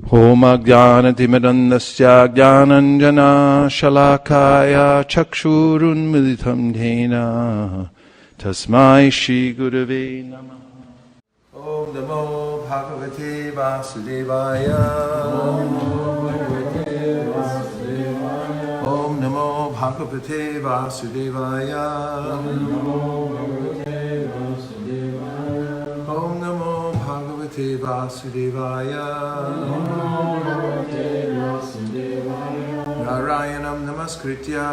Homagyanatimirandasya Gyananjana Shalakaya Chakshurunmilitam Dhena Tasmai Shri Gurave Namah. Om Namo Bhagavate Vasudevaya. Om Namo Bhagavate Vasudevaya. Om Namo Bhagavate Vasudevaya. Narayanam Namaskritya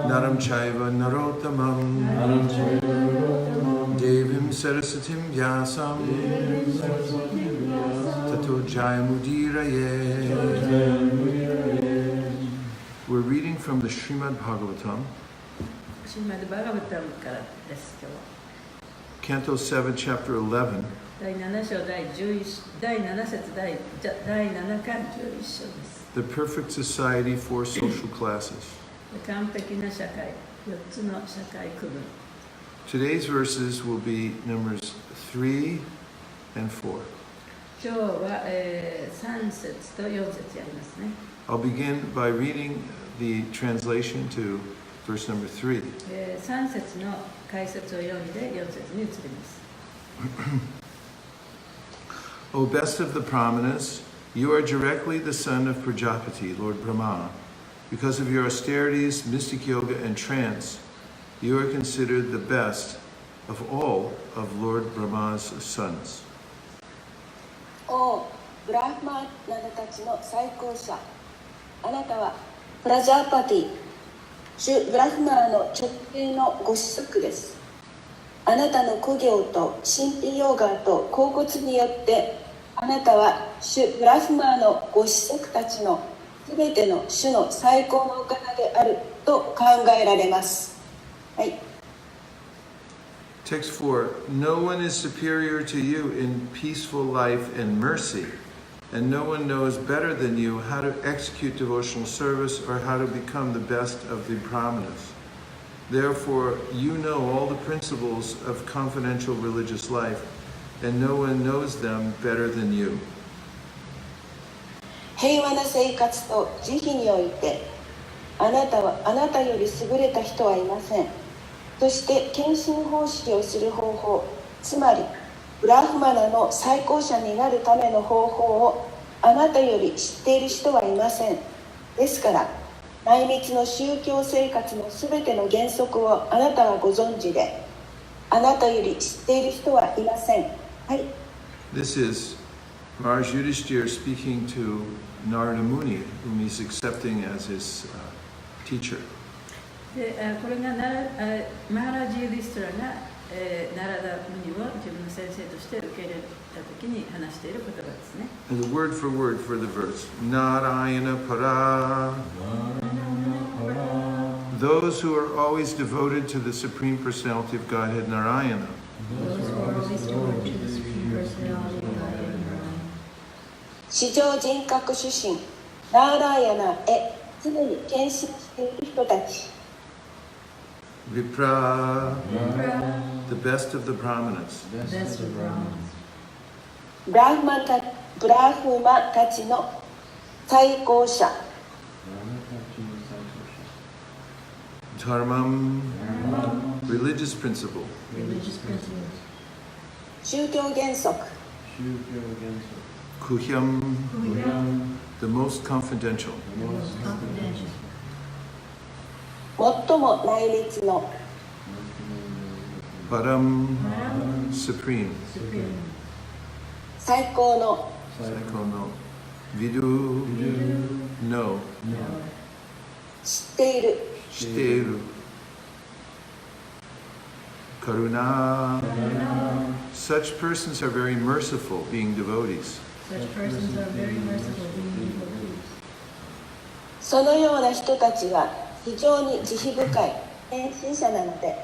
Naram Chaiva Narottamam Devim Sarasatim Vyasam Tato Jayamudiraye. We're reading from the Srimad Bhagavatam, Canto 7, Chapter 11. The Perfect Society for Social Classes. Today's verses will be numbers 3 and 4. I'll begin by reading the translation to verse number 3. O best of the Brahmanas, you are directly the son of Prajapati, Lord Brahma. Because of your austerities, mystic yoga, and trance, you are considered the best of all of Lord Brahma's sons. O Brahma Nanatachi no Saikosha, Anata wa Prajapati, Shu Brahma no Chokkei no Goshisoku desu. あなたの苦行と神秘ヨガと恍惚によってあなたは主ブラフマーのご子息たちのすべての主の最高のお方であると考えられます。はい。Text 4. No one is superior to you in peaceful life and mercy, and no one knows better than you how to execute devotional service or how to become the best of the brahmanas. Therefore, you know all the principles of confidential religious life, and no one knows them better than you. 平和な生活と慈悲において、あなたより優れた人はいません。そして献身奉仕をする方法、つまりブラフマナの最高者になるための方法をあなたより知っている人はいません。ですから、内密の宗教生活のすべての原則をあなたはご存知で、あなたより知っている人はいません。はい。This is Maharaj Yudhishthira speaking to Narada Muni, whom he's accepting as his teacher. でこれがマハラジ・ユディストラがナラダ・ムニを自分の先生として受け入れたときに話している言葉ですね。And the word for the verse, Narayana Para. Those who are always devoted to the Supreme Personality of Godhead, Narayana. Those who are always devoted to the Supreme Personality of Godhead, Narayana. 至上人格主神、ナーラーヤナへ常に献身している人たち。Vipra, the best of the Brahmanas. ブラフマたちの最高者。Dharmam, religious principle. 宗教原則。Kuhyam, the most confidential. 最も内密の。Param, supreme. 最高の。Vidu, no. 知っている。Shiteru. Karuna. Such persons are very merciful, being devotees. Such persons are very merciful, being devotees. そのような人たちは非常に慈悲深い献身者なので。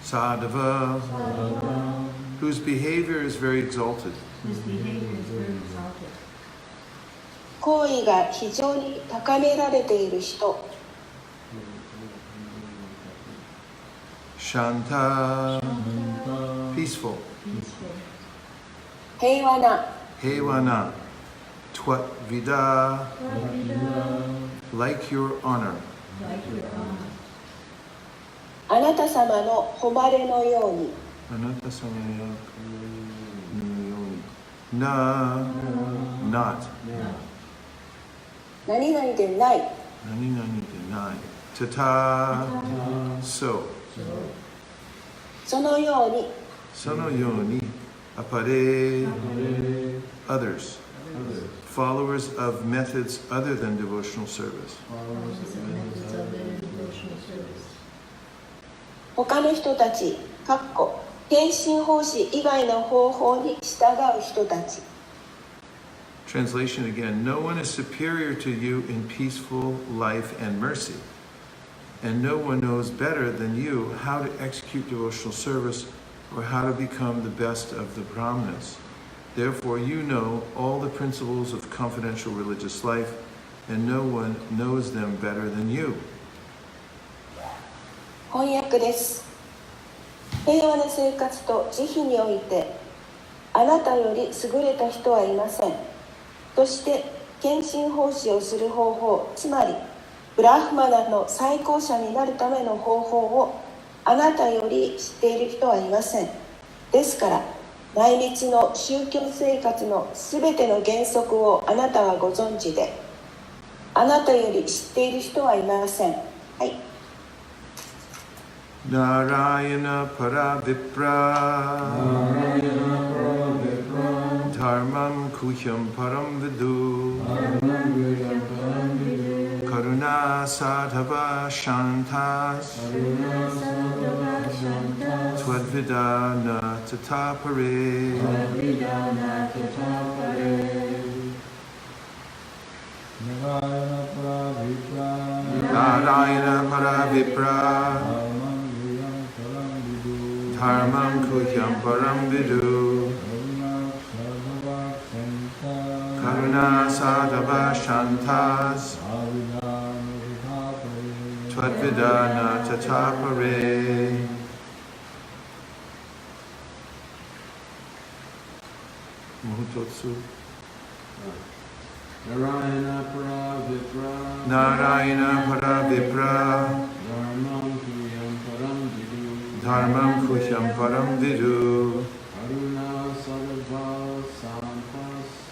Sadhava, whose behavior is very exalted. 行為が非常に高められている人。Shanta, peaceful. 平和な Hewana, Twat Vida, like your honor. あなた様の誉れのように Anatasamaya Na, not. 何々でない Nani nani denai. Tata, so. そのように Sono yoni, apare, others. Followers of methods other than devotional service. 他の人たち献身奉仕以外の方法に従う人たち Translation again. No one is superior to you in peaceful life and mercy. And no one knows better than you how to execute devotional service or how to become the best of the brahmanas. Therefore, you know all the principles of confidential religious life, and no one knows them better than you. 翻訳です。平和な生活と慈悲においてあなたより優れた人はいません。そして献身奉仕をする方法、つまりブラフマナの最高者になるための方法をあなたより知っている人はいません。ですから内密の宗教生活のすべての原則をあなたはご存知で、あなたより知っている人はいません。はい。Narayana Paravipra Dharmam Kuhyam Param Vidu Karuna Sadhava Shantas Twadvidana Tatapare Narayana Paravipra Dharmam Kuhyam Param Vidu Karuna Sadhava Shantas Twadvidana Tatapare. Muhutotsu. Narayana Paravipra Narayana Paravipra Dharmam Kuhyam Param Vidu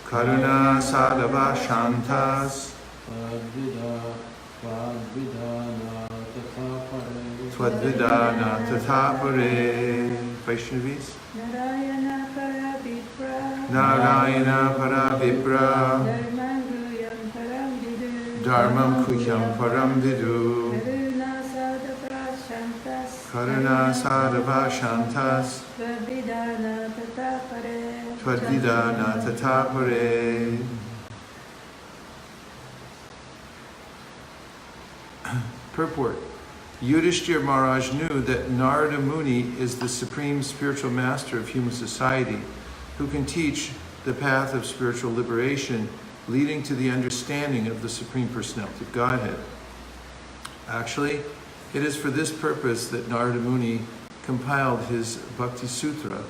Karuna Sadhava Shantas Twadvidana Tatapare. Vaishnavis. Narayana Paravipra Narayana Paravipra Dharmam Kuhyam Param Vidu Karuna Sadhava Shantas Twadvidana Tatapare. Purport. Yudhishthira Maharaj knew that Narada Muni is the supreme spiritual master of human society who can teach the path of spiritual liberation leading to the understanding of the Supreme Personality of Godhead. Actually, it is for this purpose that Narada Muni compiled his Bhakti Sutra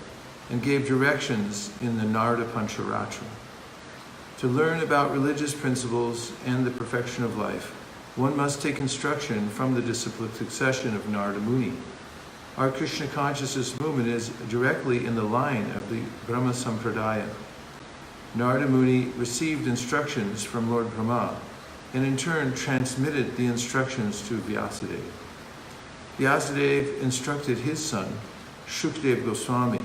and gave directions in the Narada Pancharatra. To learn about religious principles and the perfection of life, one must take instruction from the disciplic succession of Narada Muni. Our Krishna consciousness movement is directly in the line of the Brahma Sampradaya. Narada Muni received instructions from Lord Brahma and in turn transmitted the instructions to Vyasadeva. Vyasadeva instructed his son, Shukdev Goswami,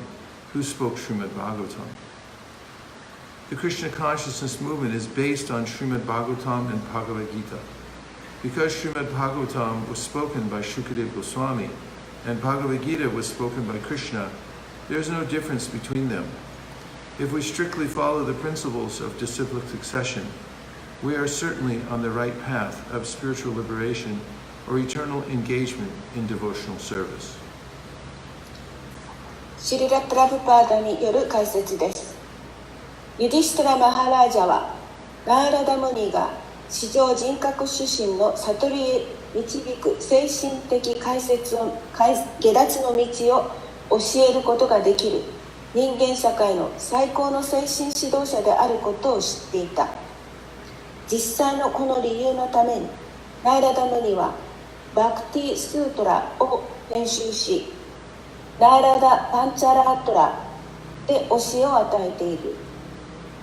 who spoke Srimad Bhagavatam. The Krishna consciousness movement is based on Srimad Bhagavatam and Bhagavad Gita. Because Srimad Bhagavatam was spoken by Shukdev Goswami and Bhagavad Gita was spoken by Krishna, there is no difference between them. If we strictly follow the principles of disciplic succession, we are certainly on the right path of spiritual liberation or eternal engagement in devotional service. シリラ・プラブパーダによる解説です。ユディシュトラ・マハラージャはナーラダ・ムニが至上人格主神の悟りへ導く精神的解説を下脱の道を教えることができる人間社会の最高の精神指導者であることを知っていた。実際のこの理由のためにナーラダムニはバクティ・スートラを編集し、ナーラダ・パンチャラートラで教えを与えている。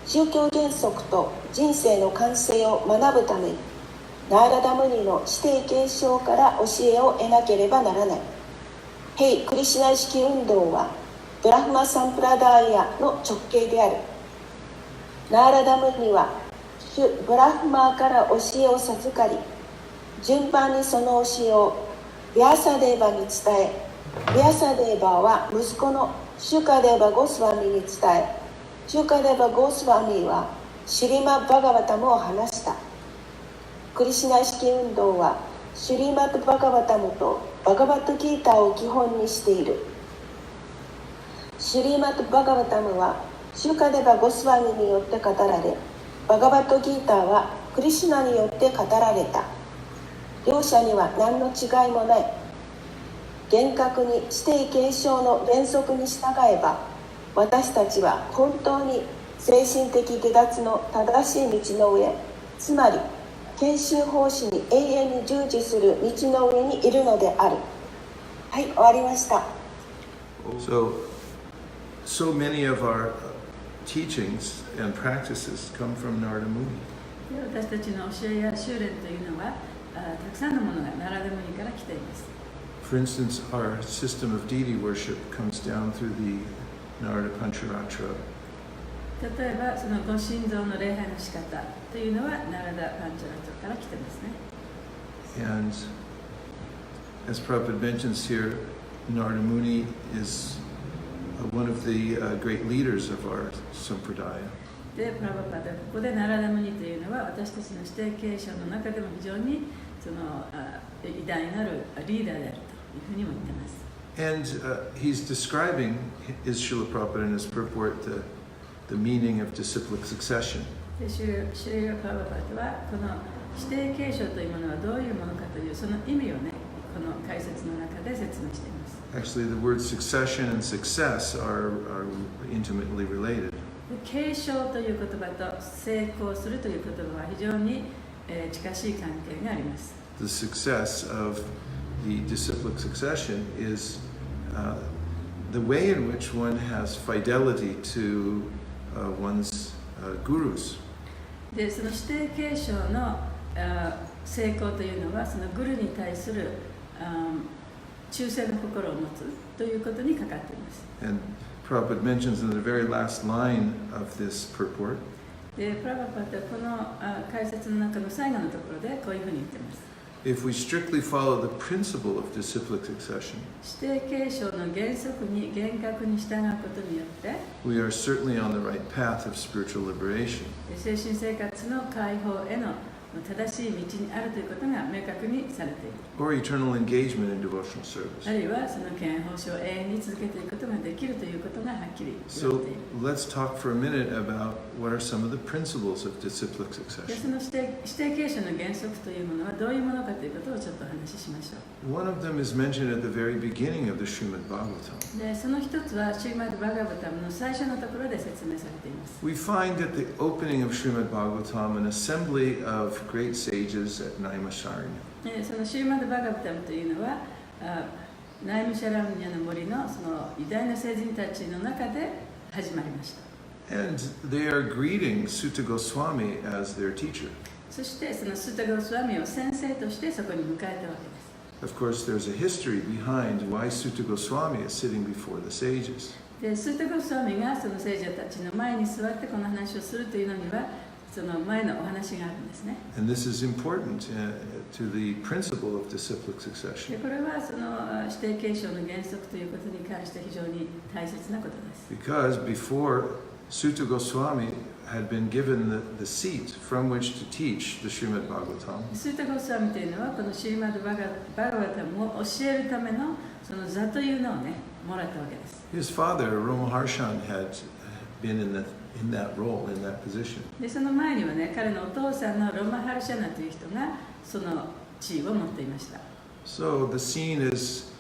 宗教原則と人生の完成を学ぶためにナーラダムニの指定継承から教えを得なければならない。ヘイ・クリシュナ意識運動はブラフマ・サンプラダーヤの直系である。ナーラダムニは主ブラフマーから教えを授かり、順番にその教えをビャーサデーバに伝え、ビャーサデーバは息子のシュカデーバ・ゴスワミに伝え、シュカデーバ・ゴスワミはシュリマ・バガバタムを話した。クリシュナ意識運動はシュリマッバガバタムとバガバットギーターを基本にしている。シュリマッバガバタムはシュカデバ・ゴスワミによって語られ、バガバットギーターはクリシュナによって語られた。両者には何の違いもない。厳格に指定継承の原則に従えば、私たちは本当に精神的下脱の正しい道の上、つまり研修奉仕に永遠に従事する道の上にいるのである。はい、終わりました。So many of our teachings and practices come from Narada Muni. 私たちの教えや修練というのはたくさんのものがナラダムニから来ています。For instance, our system of deity worship comes down through the Narada Pancharatra. 例えばそのご神像の礼拝の仕方というのはナラダ・パンチャラトから来てますね。And as Prabhupada mentions here, Narada Muni is one of the great leaders of our sampradaya. で、プラバパダ、ここでナラダムニというのは私たちの指定継承の中でも非常にその偉大なるリーダーであるというふうにも言ってます。And he's describing his Srila Prabhupada in his purport the meaning of disciplic succession. で、シュリラ・プラバパダはこの指定継承というものはどういうものかというその意味をね、この解説の中で説明しています。Actually, the words succession and success are intimately related. 継承という言葉と成功するという言葉は非常に近しい関係があります。The success of the disciplic succession is the way in which one has fidelity to one's gurus. で、その指定継承の成功というのはそのグルに対する忠誠の心を持つということにかかっています。And Prabhupada mentions in the very last line of this purport で、プラバパダはこの解説の中の最後のところでこういうふうに言っています。If we strictly follow the principle of disciplic succession, 指定継承の原則に厳格に従うことによって、we are certainly on the right path of spiritual liberation. 精神生活の解放への正しい道にあるということが明確にされている。Or eternal engagement in devotional service. あるいはその献奉仕を永遠に続けていくことができるということがはっきり言われている。So let's talk for a minute about what are some of the principles of disciplic で、そ succession. の指定継承の原則というものはどういうものかということをちょっとお話ししましょう。One of them is mentioned at the very beginning of the Srimad Bhagavatam. で、その一つはシーマド・バガバタムの最初のところで説明されています。We find at the opening of Srimad Bhagavatam an assembly of great sages at Naimasharanya. で、そのシーマド・バガバタムというのはナイムシャラムニャの森のその偉大な聖人たちの中で始まりました。And they are greeting Sutta Goswami as their teacher. そしてそのスータ・ゴスワミを先生としてそこに迎えたわけです。Of course, there's a history behind why Sutta Goswami is sitting before the sages. で、スータ・ゴスワミがその聖者たちの前に座ってこの話をするというのにはその前のお話があるんですね。And this is important to the principle of disciplic で、 succession. これはその指定継承の原則ということに関して非常に大切なことです。Because before Sutta Goswami had been given the seat from which to teach the Srimad Bhagavatam, スータ・ゴスワミというのはこのシーマド・バガバタムを教えるためのその座というのをね、もらったわけです。his father, Ramaharshan, had been in that role, in that position. で、その前にはね、彼のお父さんのロマハルシャナという人がその地位を持っていました。So the scene is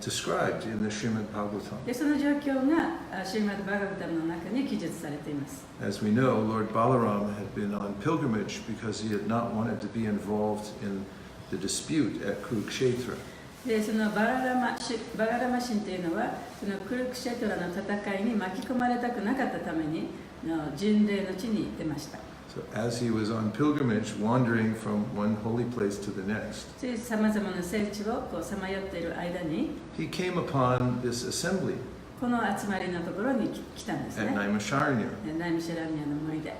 described in the Srimad Bhagavatam. でその状況がシーマッド・バガバタムの中に記述されています。As we know, Lord Balaram had been on pilgrimage because he had not wanted to be involved in the dispute at Kurukshetra. でそのバララマ神というのはそのクルクシェトラの戦いに巻き込まれたくなかったために巡礼の地に出ました。So as he was on pilgrimage, wandering from one holy place to the next, さまざまな聖地をさまよっている間に he came upon this assembly この集まりのところに来たんです at ね。 Naimisharanya. ナイムシャラニアの森で。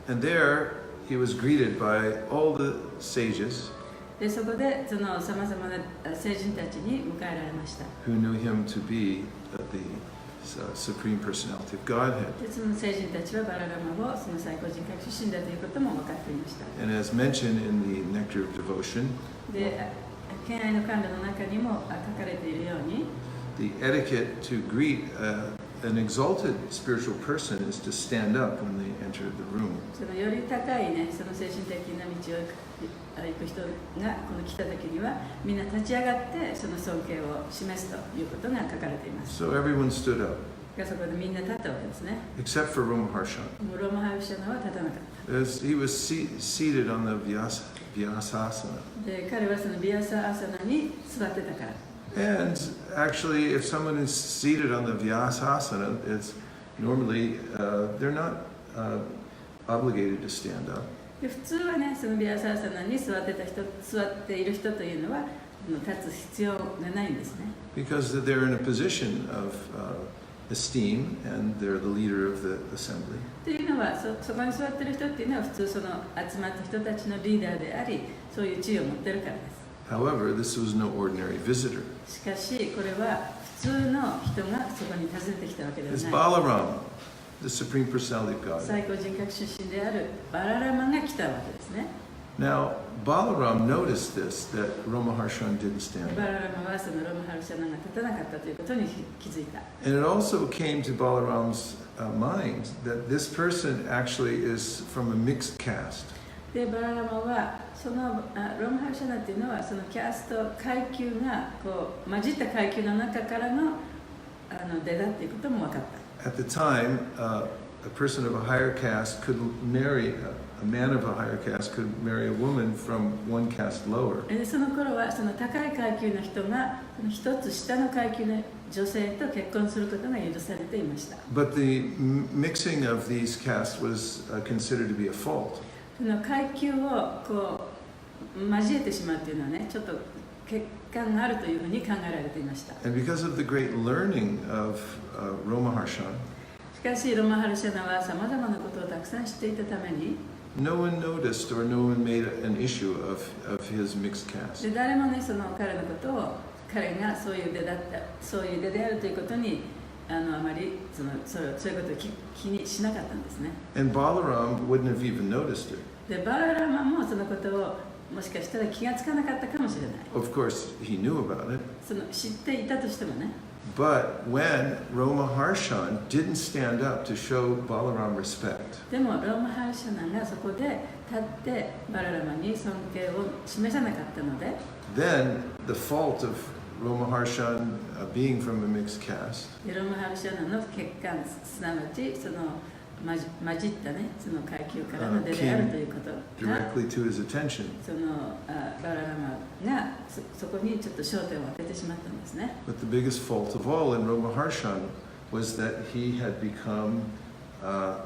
And there he was greeted by all the sages でそこでそのさまざまな聖人たちに迎えられました。 who knew him to be the Supreme Personality of Godhead. でその聖人たちはバララマをその最高人格出身だということも分かっていました。 And as mentioned in the Nectar of Devotion, で、敬愛の観覧の中にも書かれているように、 the etiquette to greet an exalted spiritual person is to stand up when they enter the room. そのより高いね、その精神的な道を行く人がこの来た時にはみんな立ち上がってその尊敬を示すということが書かれています。 So everyone stood up, そこでみんな立ったわけですね。 except for Ramaharshan. もうローマハルシャナは立たなかった。 As he was seated on the Vyasasana. で、彼はそのビアサアサナに座ってたから。 And actually, if someone is seated on the Vyasasana, it's normally they're not obligated to stand up. で普通はね、そのビアサアサナに座っている人というのは立つ必要がないんですね。 Because they're in a position of esteem and they're the leader of the assembly. というのはそこに座っている人っていうのは普通その集まった人たちのリーダーであり、そういう地位を持っているからです。 However, this was no ordinary visitor. しかしこれは普通の人がそこに訪ねてきたわけでは It's ない。 Balaram, the Supreme Personality of God. 最高人格出身であるバララマが来たわけですね。 Now, Balaram noticed this, that Ramaharshan didn't stand バ up. ララマはそのロムハルシャナが立たなかったということに気づいた。 And it also came to Balaram's mind that this person actually is from a mixed caste. でバララマはそのロムハルシャナっていうのはそのキャスト階級がこう混じった階級の中からの出だっていうことも分かった。 At the time, a person of a higher caste could marry, a man of a higher caste could marry a woman from one caste lower. でその頃はその高い階級の人がその一つ下の階級の女性と結婚することが許されていました。 But the mixing of these castes was considered to be a fault. その階級をこう交えてしまうというのはね、ちょっと欠陥があるというふうに考えられていました。 And because of the great learning of Ramaharshan, しかしロマハルシャナはさまざまなことをたくさん知っていたために、 no one noticed or no one made an issue of his mixed caste. で誰もねその彼のことを彼がそういう出だったそういう出であるということにあまりそういうことを気にしなかったんですね。 And Balaram wouldn't have even noticed it. でバララマもそのことをもしかしたら気がつかなかったかもしれない。 Of course, he knew about it. その知っていたとしてもね。 But when Ramaharshan didn't stand up to show Balaram respect, でもローマハルシャナがそこで立ってバララマに尊敬を示さなかったので、 then the fault of Ramaharshan being from a mixed caste でローマハルシャナの欠陥、すなわちその混じったねその階級からの出であるということが、 directly to his attention. そのバララマがそこにちょっと焦点を当ててしまったんですね。 But the biggest fault of all in Ramaharshan was that he had become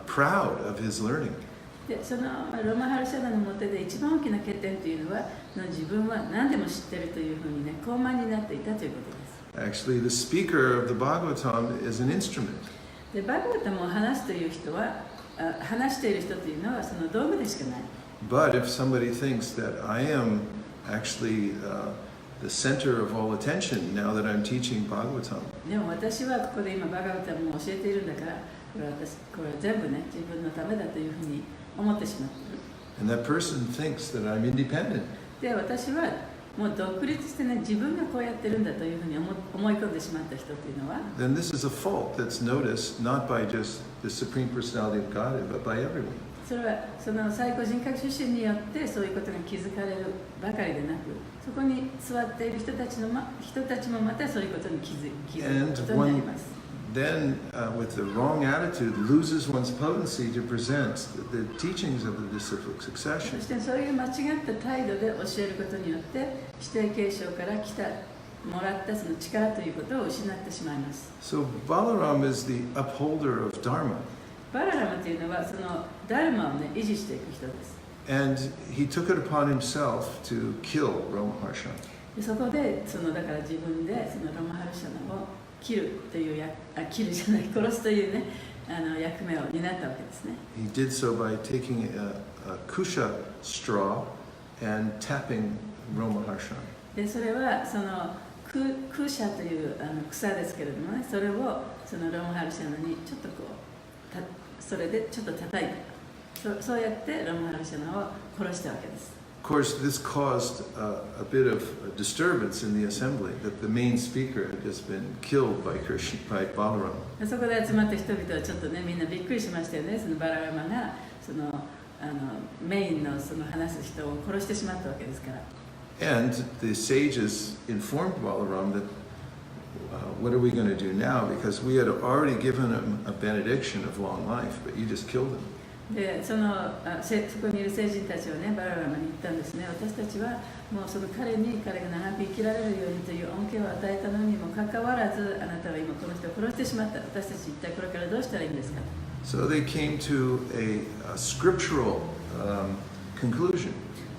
proud of his learning. でそのローマハルシャナのもとで一番大きな欠点というのは自分は何でも知っているというふうにね高慢になっていたということです。 Actually, the speaker of the Bhagavatam is an instrument. でバグバタムを話すという人は話している人というのはその道具でしかない。 But if somebody thinks that I am actually the center of all attention now that I'm teaching Bhagavatam, でも私はここで今バガバタムを教えているんだからこれは全部ね自分のためだというふうに思ってしまっている。 and that person thinks that I'm independent, で私はもう独立してね自分がこうやってるんだというふうに思い込んでしまった人というのは then this is a fault that's noticed not by just the Supreme Personality of God, but by everyone. それはその最高人格出身によってそういうことが気づかれるばかりでなく、そこに座っている人たちもまたそういうことに気づくことになります。Then, with the wrong attitude, loses one's potency to present the teachings of the disciplic そ succession. してそういう間違った態度で教えることによって指定継承からもらったその力ということを失ってしまいます。So Balaram is the upholder of Dharma, バララムというのはそのダルマをね維持していく人です。and he took it upon himself to kill Ramaharshan. でそこでだから自分でそのロマハルシャナを切るという切るじゃない殺すというね役目を担ったわけですね。He did so by taking a kusha straw and tapping Ramaharshan. でそれはそのクーシャという草ですけれどもね、それをそのロマハルシャナにちょっとそれでちょっと叩いて、そうやってロマハルシャナを殺したわけです。Of course, this caused a bit of a disturbance in the assembly that the main speaker had just been killed by Balaram. そこで集まった人々はちょっとねみんなびっくりしましたよね。そのバララマがそのメインのその話す人を殺してしまったわけですから。And the sages informed Balaram that what are we going to do now? Because we had already given him a benediction of long life, but you just killed him. でそこにいる聖人たちはねバララマに言ったんですね。私たちはもうその彼が長く生きられるようにという恩恵を与えたのにもかかわらず、あなたは今この人を殺してしまった。私たち一体これからどうしたらいいんですか。 So they came to a scriptural conclusion.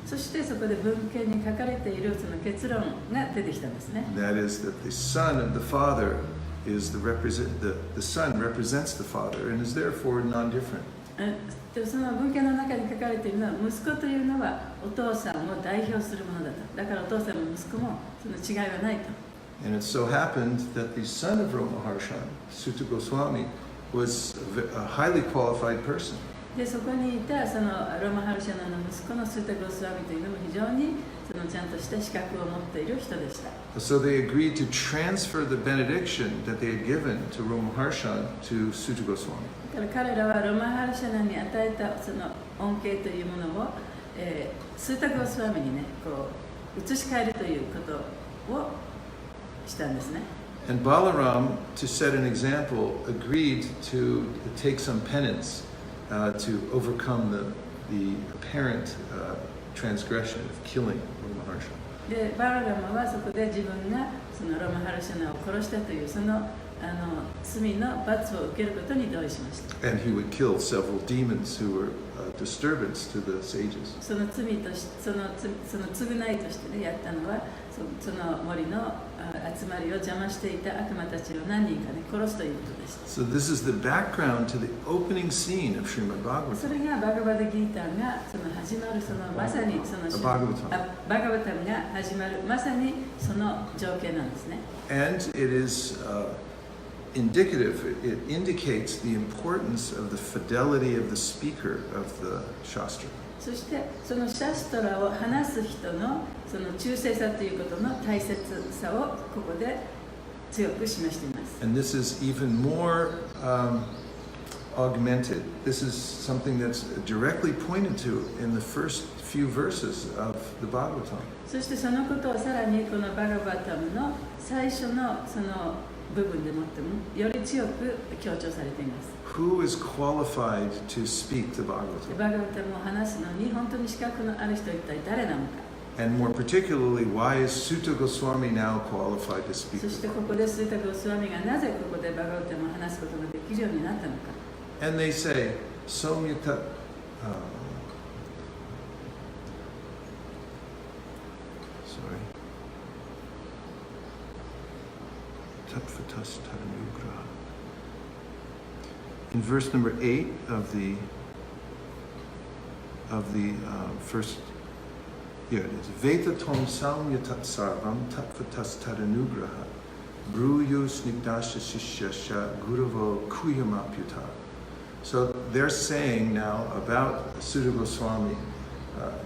そしてそこで文献に書かれているその結論が出てきたんですね。 That is that the son of the father is the son represents the father and is therefore non-different. でその文献の中に書かれているのは、息子というのはお父さんを代表するものだと。だからお父さんも息子もその違いはないと。 And it so happened that the son of Ramaharshan, Sutta Goswami, was a highly qualified person. でそこにいたそのロマハルシャナの息子のスータ・ゴスワミというのも非常にそのちゃんとした資格を持っている人でした。 So they agreed to transfer the benediction that they had given to Ramaharshan to Sutta Goswami. だから彼らはロマハルシャナに与えたその恩恵というものを、スータ・ゴスワミにねこう移し替えるということをしたんですね。 And Balaram, to set an example, agreed to take some penance to overcome the apparent transgression of killing Ramaharshan. でバララマはそこで自分がそのロマハルシャナを殺したというその罪の罰を受けることに同意しました。 And he would kill several demons who were a disturbance to the sages. その罪としてその償いとしてねやったのはその森の集まりを邪魔していた悪魔たちを何人かね殺すということでした。 So this is the background to the opening scene of Srimad そ Bhagavatam. れがバガバダギーターがその始まるそのまさにそのバガバタムバガバタムが始まるまさにその情景なんですね。 And it is indicative, it indicates the importance of the fidelity of the speaker of the Shastra. そしてそのシャストラを話す人のその忠誠さということの大切さをここで強く示しています。 And this is even more augmented. This is something that's directly pointed to in the first few verses of the Bhagavatam. そしてそのことをさらにこのバガバタムの最初のその部分でもってもより強く強調されています。 Who is qualified to speak the Bhagavatam? バガバタムを話すのに本当に資格のある人は一体誰なのか。 And more particularly, why is Sutta Goswami now qualified to speak そ the してこ Bhagavatam? こでスータゴスワミがなぜここでバガバタムを話すことができるようになったのか。 And they say, Somyata. Sorry. Tattvatas Tadanugraha. In verse number 8 of the first, here it is. Veta tom samyatat sarvam tattvatas tadanugraha. Bruyu snigdasha shishyasha guravo kuyamapyuta. So they're saying now about Sutta Goswami,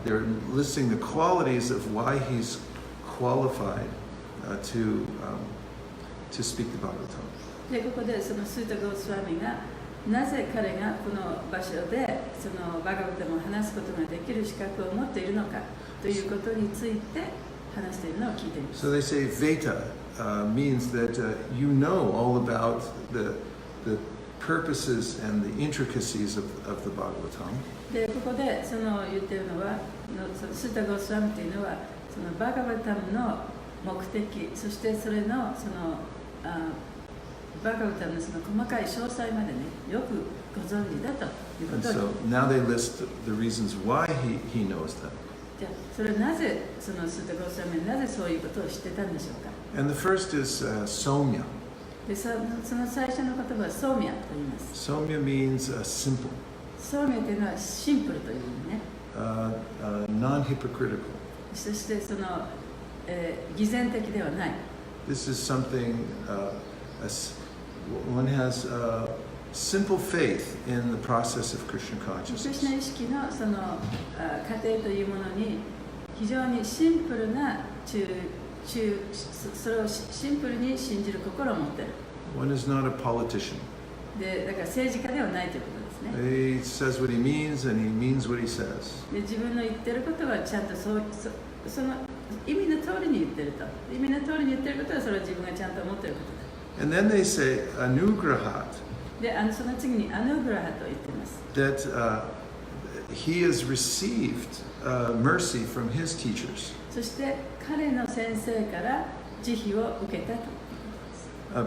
they're listing the qualities of why he's qualified to speak the Bhagavatam. でここでそのスータゴスワミがなぜ彼がこの場所でそのバガバタムを話すことができる資格を持っているのかということについて話しているのを聞いています。So they say Veta means that you know all about the purposes and the intricacies of the Bhagavatam. でここでその言っているのは、スータ・ゴスワミというのはそのバガバタムの目的、そしてそれのそのバガバタムのその細かい詳細までね、よくご存知だというこ And とを。 so now they list the reasons why he knows them. じゃあそれなぜそのスータ・ゴスワミはなぜそういうことを知ってたんでしょうか。 And the first is Somya. でその最初の言葉はソーミャと言います。 Somya means simple, ソーミャというのはシンプルという意味ね。non-hypocritical. そしてその、偽善的ではない。 This is something one has simple faith in the process of Krishna クリシ consciousness. ナ意識のその過程というものに非常にシンプルなそれをシンプルに信じる心を持っている。 One is not a politician. でだから政治家ではないということですね。 He says what he means and he means what he says. で自分の言ってることはちゃんとその意味の通りに言ってると。意味の通りに言ってることはそれは自分がちゃんと思っていることだ。 And then they say anugrahat, でその次にアヌグラハと言っています。 that he has received mercy from his teachers そして彼の先生から慈悲を受けたと。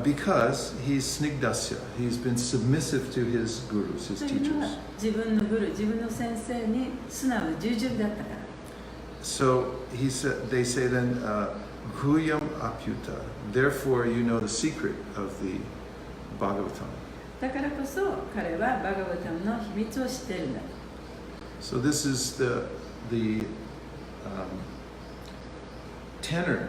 because he's snigdasya. He's been submissive to his gurus, his というのは teachers. 自分のグル、自分の先生に素直で従順だったから。 So they say then, Guyam apyuta. Therefore, you know the secret of the Bhagavatam. だからこそ彼はバガバタムの秘密を知っているんだ。 So this is the tenor.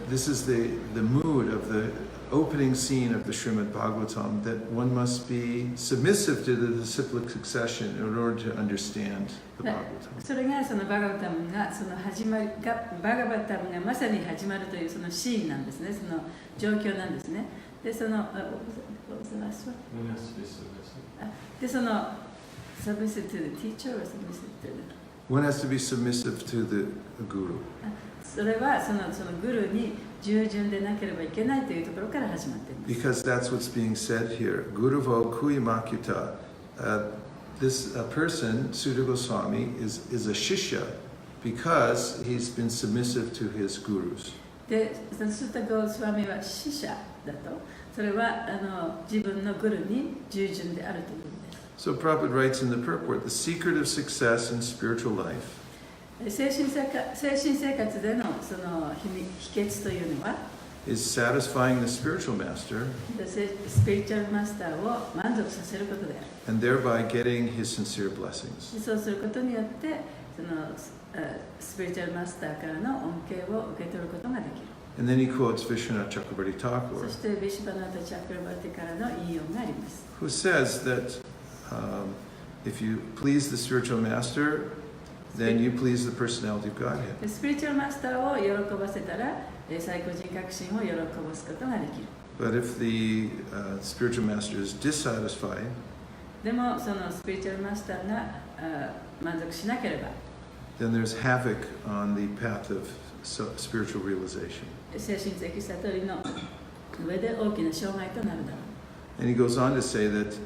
This is the mood of the opening scene of the Srimad Bhagavatam, that one must be submissive to the disciplic succession in order to understand the Bhagavatam. それがそのバガバタムがその始まりがバガバタムがまさに始まるというそのシーンなんですね。その状況なんですね。でそのでその submissive to the teacher or submissive to the One has to be submissive to the guru. それはそのグルに従順でなければいけないというところから始まっています。 Because that's what's being said here. Guruvo Kuyamakyuta. This person, Sutta Goswami, is a shishya because he's been submissive to his gurus. で、そのスータ・ゴスワミは死者だと、それは自分のグルに従順であるという意味です。 So Prabhupada writes in the purport, the secret of success in spiritual life 精神生活でのその秘訣というのは、 is satisfying the spiritual master スピリチュアルマスターを満足させることである。 and thereby getting his sincere blessings. そうすることによって、そのスピリチュアルマスターからの恩恵を受け取ることができる。 And then he quotes Vishwanath Chakrabarti そ Thakur, してビシュバナタ・チャクラバティからの引用があります。 who says that if you please the spiritual master, then you please the personality of Godhead. スピリチュアルマスターを喜ばせたら、最高人格心を喜ばすことができる。 But if the spiritual master is dissatisfied, でも、そのスピリチュアルマスターが満足しなければ、 then there's havoc on the path of spiritual realization. 精神的悟りの上で大きな障害となるだろう。 And he goes on to say that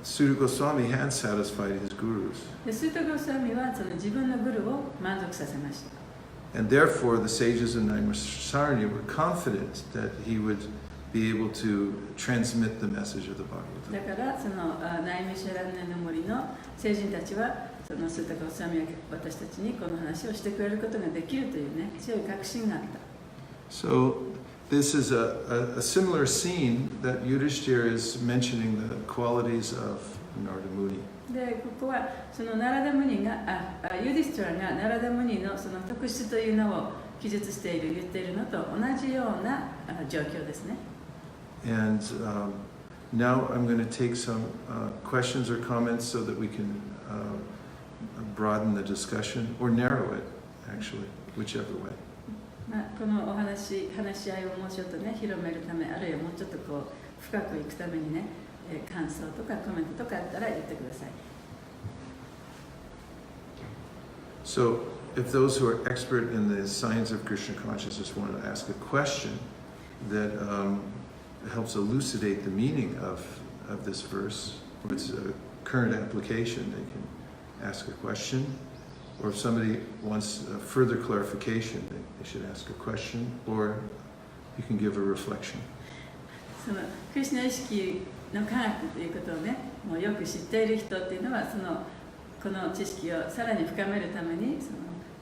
Sutta Goswami had satisfied his gurus. でスータ・ゴスワミはその自分のグルを満足させました。 And therefore, the sages of Naimisaranya were confident that he would be able to transmit the message of the だ Bhagavatam. から、そのナイミシャランネの森の聖人たちは、そのスータ・ゴスワミは私たちにこの話をしてくれることができるというね、強い確信があった。 So, this is a similar scene that Yudhishthira is mentioning the qualities of Narada Muni. で、ここはそのナラダムニが、ユディストラがナラダムニのその特質というのを記述している、言っているのと同じような状況ですね。And now I'm going to take some questions or comments so that we can broaden the discussion or narrow it, actually, whichever way. このお話し合いをもうちょっとね、広めるため、あるいはもうちょっとこう深くいくためにね、感想とかコメントとかあったら言ってください。So, if those who are expert in the science of Krishna consciousness want to ask a question that helps elucidate the meaning of this verse, or its current application, they can ask a question. Or if somebody wants further clarification, they should ask a question, or you can give a reflection. そのクリシュナ意識の科学ということをね、もうよく知っている人っていうのはこの知識をさらに深めるために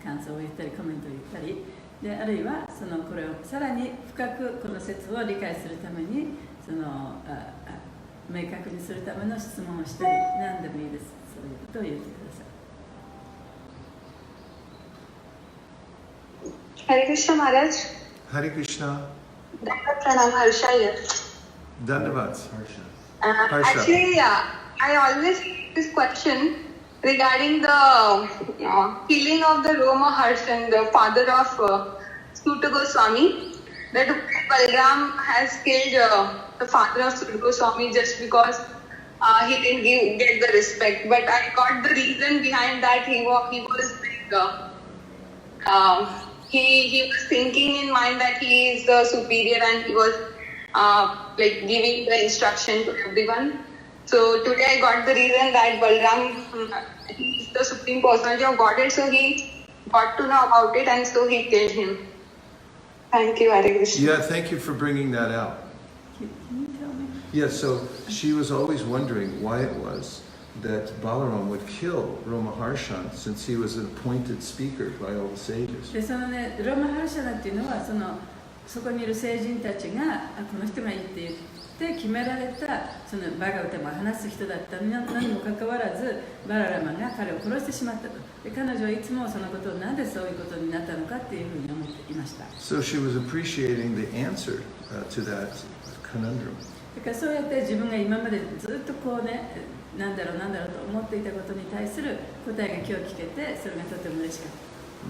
感想を言ったりコメントを言ったりで、あるいはこれをさらに深くこの説を理解するために明確にするための質問をしたり何でもいいです。そういうことを言ってください。Hare Krishna Maharaj. Hare Krishna. Pranam Harsha here. Dandavad. Harsha. Actually, I always get this question regarding the killing of the Roma Harshan, the father of Suta Goswami, that Balram has killed the father of Suta Goswami just because he didn't get the respect. But I got the reason behind that. He was he was thinking in mind that he is the superior and he was like giving the instruction to everyone. So today I got the reason that Balram is the supreme personality of Godhead, so he got to know about it and so he killed him. Thank you, Hare Krishna. Yeah, thank you for bringing that out. Can you tell me? Yeah, so she was always wondering why it was that Balaram would kill Roma Harshan since he was an appointed speaker by all the sages. でそのね、ローマハルシャナっていうのはそこにいる聖人たちがこの人がいいって言って決められたバガウタマを話す人だったのにもかかわらずバララマが彼を殺してしまったと。で彼女はいつもそのことをなんでそういうことになったのかっていうふうに思っていました。So she was appreciating the answer to that conundrum. だからそうやって自分が今までずっとこうね、なんだろうと思っていたことに対する答えが今日聞けて、それがとても嬉しかっ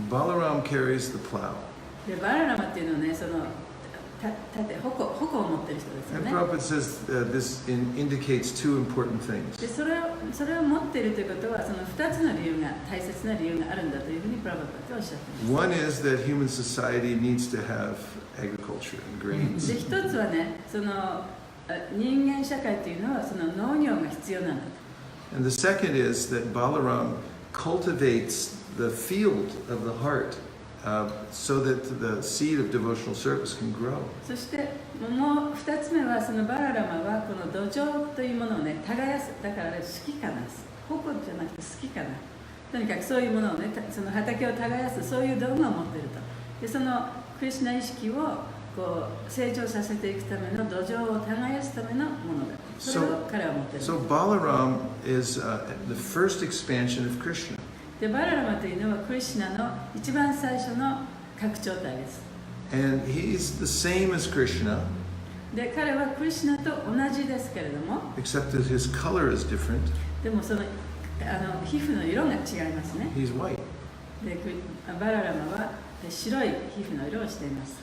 た。Balaram carries the plow. でバララマっていうのはね、矛を持ってる人ですよ And ね。 Prabhupada says this indicates two important things. でそれを持っているということは、2つの理由が、大切な理由があるんだというふうにプラバパがおっしゃっています。One is that human society needs to have agriculture and grains. で、一つはね、人間社会というのは農業が必要なんだと。And the second is that Balaram cultivates the field of the heart so that the seed of devotional service can grow. そしてもう2つ目はバララマはこの土壌というものをね耕す。だからあれ好きかな、矛じゃなくて好きかな、とにかくそういうものをね、その畑を耕すそういう道具を持っていると。でそのクリシュナ意識をこう成長させていくための土壌を耕すためのものだ。それを彼は持っている。 So Balaram is the first expansion of Krishna. でバララマというのはクリシュナの一番最初の拡張体です。 And he's the same as Krishna, で彼はクリシュナと同じですけれども、 except that his color is different. でも皮膚の色が違いますね。 He's white. でバララマは白い皮膚の色をしています。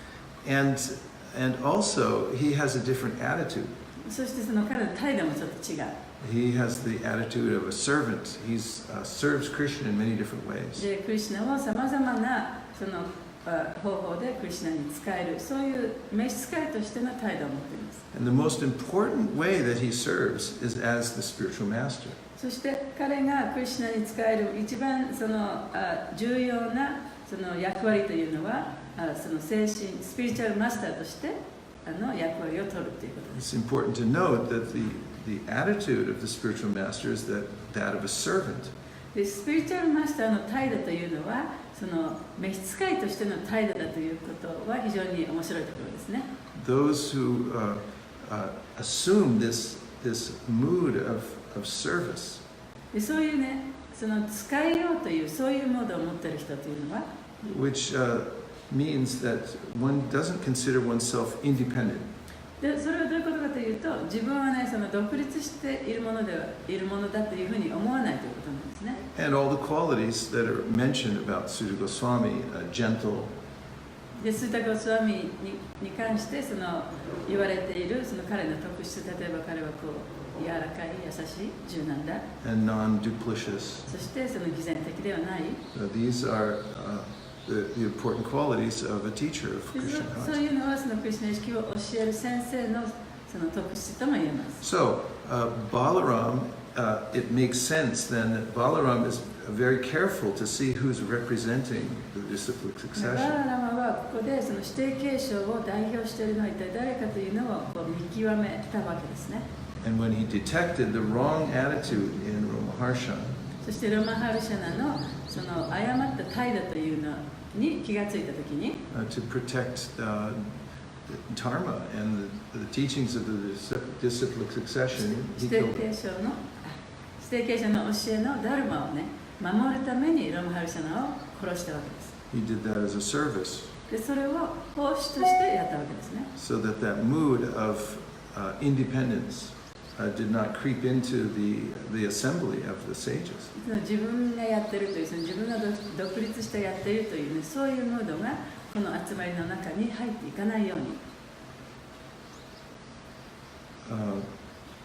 And also, he has a different attitude. そして彼の態度もちょっと違う。 He has the attitude of a servant. He serves Krishna in many different ways. でクリシュナをさまざまな方法でクリシュナに仕える、そういう召使いとしての態度を持っています。 And the most important way that he serves is as the spiritual master. そして彼がクリシュナに仕える一番重要な役割というのは、精神スピリチュアルマスターとして役割を取るということです。 It's important to note that the attitude of the spiritual master is that of a servant. でスピリチュアルマスターの態度というのは召使いとしての態度だということは非常に面白いところですね。 Those who assume this mood of service でそういうね、使いようというそういうモードを持っている人というのは、 which means that one doesn't consider oneself independent. でそれはどういうことかというと、自分はね独立しているものだというふうに思わないということなんですね。 And all the qualities that are mentioned about Suta Goswami, gentle, でスータ・ゴスワミに関して言われている彼の特質、例えば彼は柔らかい、優しい、柔軟だ。 and non-duplicitous. そしてその偽善的ではない。 These are the important qualities of a teacher of で Krishna そう consciousness. いうのはそのクリスナ意識を教える先生のその特質とも言えます。 So, Balaram, it makes sense then that Balaram is very careful to see who's representing the disciplic バ succession. ララマはここでその指定継承を代表しているのは一体誰かというのをこう見極めたわけですね。 And when he detected the wrong attitude in Ramaharshan, そしてロマハルシャナのその誤った態度というのに気がついたときに、 to protect Dharma and the teachings of the disciplic succession, he 指定 killed 継 him. 承の指定継承の教えのダルマをね守るためにロマハルシャナを殺したわけです。 He did that as a service, でそれを奉仕としてやったわけですね。 so that that mood of independence did not creep into the assembly of the sages. その自分がやってるというその自分が独立してやっているというねそういうムードがこの集まりの中に入っていかないように。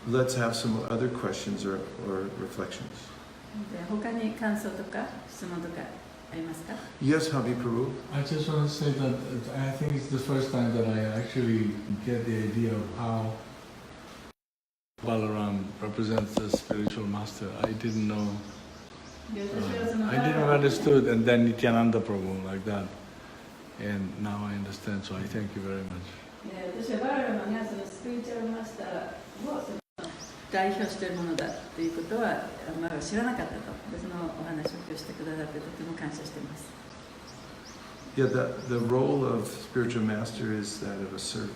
Let's have some other questions or reflections. で他に感想とか質問とかありますか？ Yes, Habi Prabhu. I just want to say that I think it's the first time that I actually get the idea of how Balaram represents the spiritual master. I didn't know. で私はその I didn't understood, and then Nityananda Prabhu like that, and now I understand. So I thank you very much. で私はバララマがそのスピリチュアルマスターをその代表しているものだということはまだ知らなかったと。でそのお話を今日してくださってとても感謝しています。 Yeah, the role of spiritual master is that of a servant.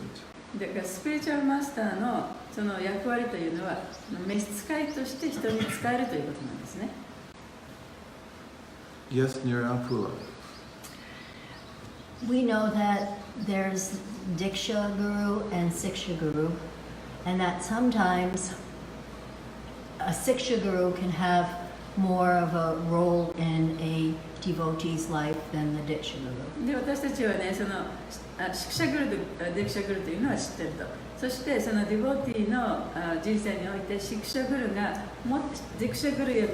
だからスピリチュアルマスターのその役割というのは召使いとして人に使えるということなんですね。 Yes, Nirapula. We know that there's Diksha Guru and Siksha Guru, and that sometimes a Siksha Guru can have more of a role in a devotee's life than the Diksha Guru. で私たちはねそのシクシャグルとディクシャグルというのは知ってると。そしてそのディボティの人生においてシクシャグルがもっとディクシャグルよ